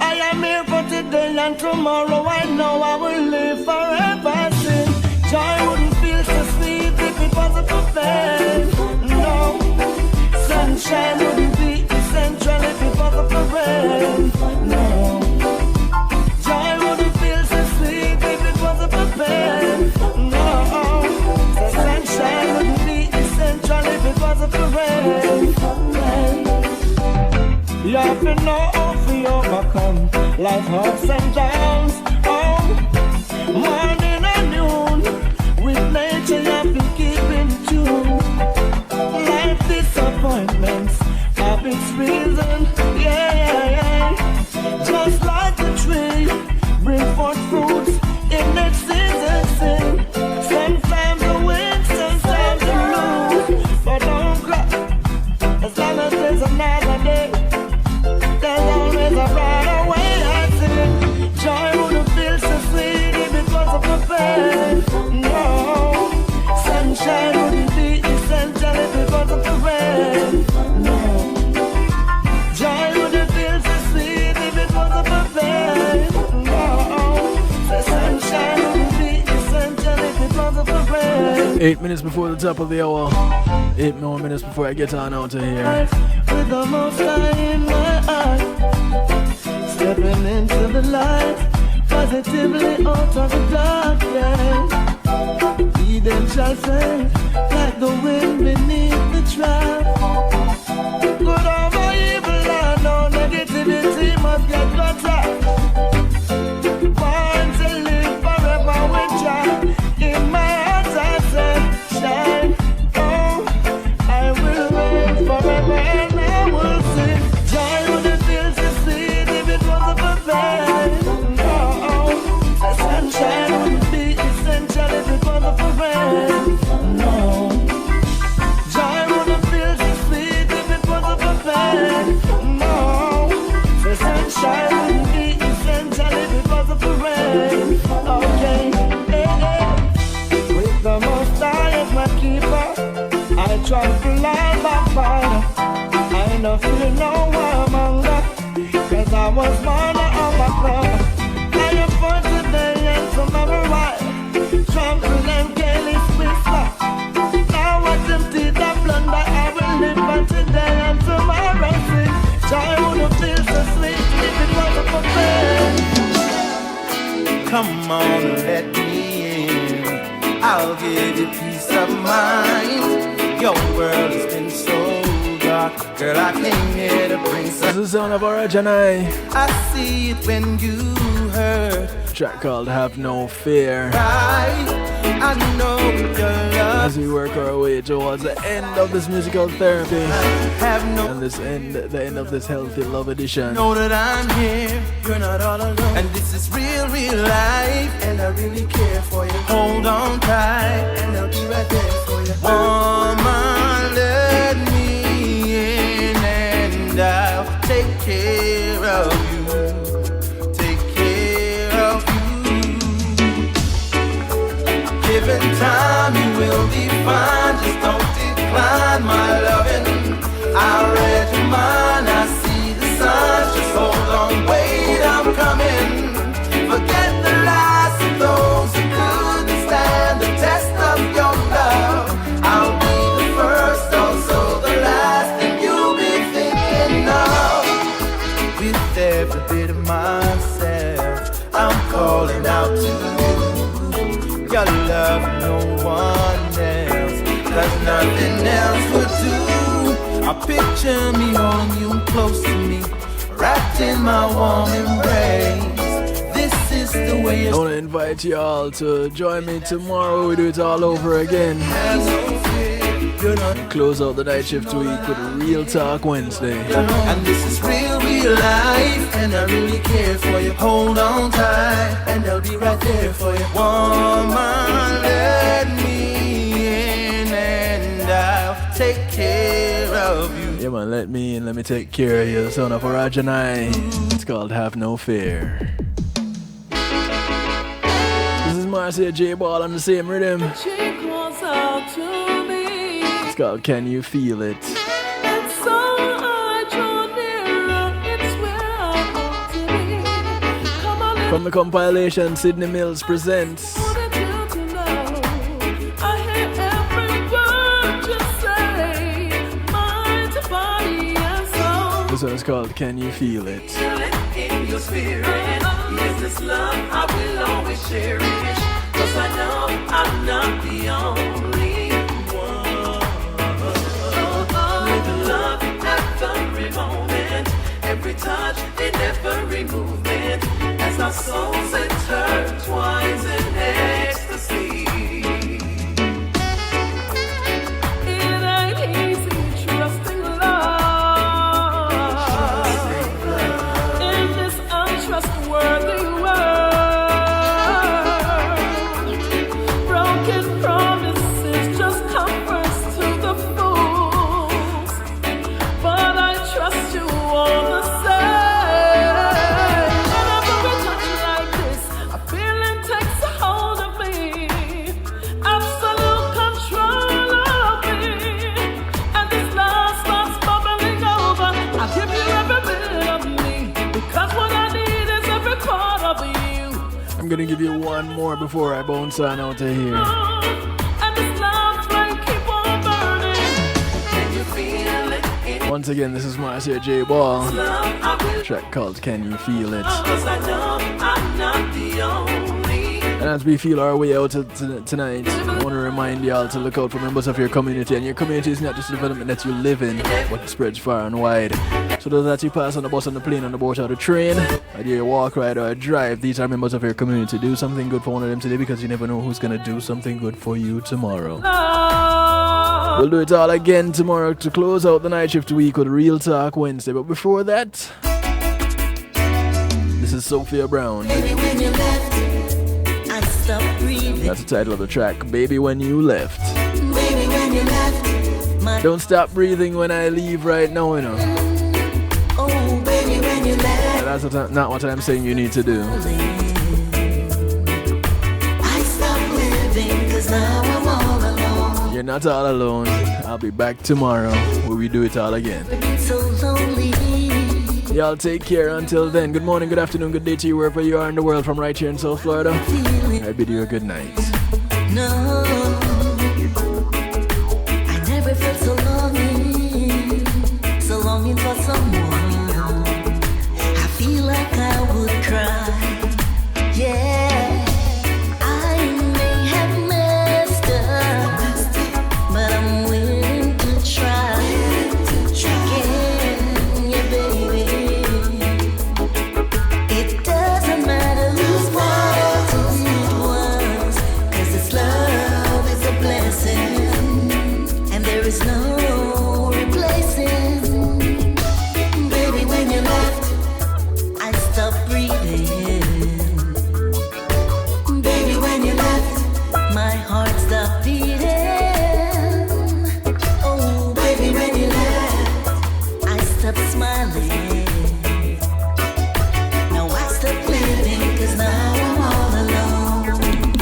I am here for today and tomorrow. I know I will live forever. Sin joy wouldn't feel so sweet if it wasn't for pain. No, sunshine wouldn't be essential if it wasn't for rain. No, joy wouldn't feel so sweet if it wasn't for pain. No, the sunshine wouldn't be essential if it wasn't for rain. You have to know how to overcome life ups and downs. Oh, morning and noon, with nature you have to keep in tune. Life disappointments have its reason, yeah. Just like the tree, bring forth fruits in its season. Sometimes the win, sometimes the lose, but don't cry, as long as there's another day. There's always a brighter way, I say. Joy wouldn't feel so sweet if it wasn't for pain. No, sunshine wouldn't be essential if it wasn't for rain. No, joy wouldn't feel so sweet if it wasn't for pain. No, the sunshine wouldn't be essential if it wasn't for rain. 8 minutes before the top of the hour. 8 more minutes before I get on out of here. With the Most High in my eyes, stepping into the light, positively out of the darkness. Eden shall say, like the wind beneath the trap. Good over evil and no negativity must get better. Born to live forever with joy. In my heart I said, shine. Oh, I will reign forever and I will sing. Joy wouldn't feel so sweet if it wasn't for pain. Oh, the sunshine wouldn't be essential if it wasn't for rain. No, joy wouldn't feel so sweet if it wasn't for pain. No, the sunshine wouldn't be essential if it wasn't for rain. Okay, hey, hey. With the Most High as my keeper, I trust the life I find. I no fear no warmonger, 'cause I was born of my brother. I am for today and tomorrow right. Trample and careless whisper. Now what empty the blunder, I will live for today and tomorrow sing. Joy wouldn't feel so sweet if it wasn't for pain. Come on, let me in. I'll give you peace of mind. Your world has been so dark, girl. I came here to bring This some. is the sound of Original. I see it when you hurt. Track called Have No Fear. I know your love. As we work our way towards the end of this musical therapy Have no. and the end of this healthy love edition. Know that I'm here. You're not all alone. And this is real, real life. And I really care for you. Hold on tight, and I'll be right there for you. Woman, let me in, and I'll take care of you. Take care of you. Given time, you will be fine. Just don't decline my loving. I read your mind, I see the signs. Just hold on, wait, I'm coming. Forget the lies of those who couldn't stand the test of your love. I'll be the first, also the last, and you'll be thinking of. With every bit of myself, I'm calling out to you. Your love, no one else, 'cause nothing else would do. I picture me holding you close to me, wrapped in my warm embrace. This is the way I it's want to invite you all to join me tomorrow. We do it all over again. you're not Close out the night shift week with Real Talk Wednesday. and this is real, real life, and I really care for you. Hold on tight, and I'll be right there for you. Woman, let me in, and I'll take care of you. Yeah man, let me in, let me take care of you. Son of Original. It's called Have No Fear. This is Marcia J Ball on the same rhythm. She calls out to me. It's called Can You Feel It? And so I draw nearer. It's where I want to be. Come on, From the compilation Sydney Mills Presents. wanted you to know. I hear every word you say. Mind to body and soul. This one is called Can You Feel It? Feel it in your spirit. Is this love I will always cherish? 'Cause I know I'm not the only one. With love every moment, every touch and every movement, as our souls intertwine in ecstasy. It ain't easy trusting love in this untrustworthy world. Broken promises just come first to the fools, but I trust you all the same. And every touch like this, a feeling takes a hold of me, absolute control of me, and this love starts bubbling over. I give you every bit of me, because what I need is every part of you. I'm gonna give you one more before I bounce on out of here. And this love flame keep on burning. Can you feel it in Once again, this is Marcia J. Ball. Track called Can You Feel It? And as we feel our way out tonight, I want to remind y'all to look out for members of your community. And your community is not just the development that you live in, but it spreads far and wide. So those that you pass on the bus, on the plane, on the boat, or the train, whether you walk, ride, or drive, these are members of your community. Do something good for one of them today, because you never know who's going to do something good for you tomorrow. We'll do it all again tomorrow to close out the night shift week with Real Talk Wednesday. But before that, this is Sophia Brown. Baby, when you left, I stopped breathing. That's the title of the track, Baby When You Left. Baby, when you left, don't stop breathing when I leave right now, you know. Oh, baby, when you left, that's not what I'm saying you need to do. I stopped living, 'cause now I'm all alone. You're not all alone. I'll be back tomorrow where we do it all again. So lonely. Y'all take care until then. Good morning, good afternoon, good day to you wherever you are in the world from right here in South Florida. I bid you a good night. No, I never felt so longing for someone. I feel like I would cry. Yeah, I may have messed up, but I'm willing to try again, yeah, baby. It doesn't matter whose fault it was, 'cause this love is a blessing, and there is no replacing. Baby, when you left, I stopped breathing. Baby, when you left, my heart stopped beating. Oh, baby, when you left, I stopped smiling. Now I stopped living, 'cause now I'm all alone.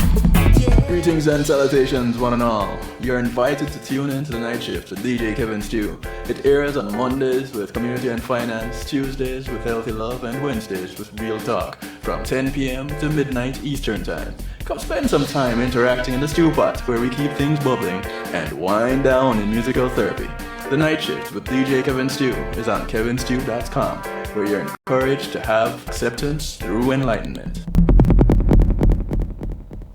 Greetings and salutations, one and all. You're invited to tune in to the night shift with DJ Kevin Stew. It airs on Mondays with Community and Finance, Tuesdays with Healthy Love, and Wednesdays with Real Talk from 10 p.m. to midnight Eastern Time. Come spend some time interacting in the stew pot where we keep things bubbling and wind down in musical therapy. The night shift with DJ Kevin Stew is on kevinstew.com, where you're encouraged to have acceptance through enlightenment.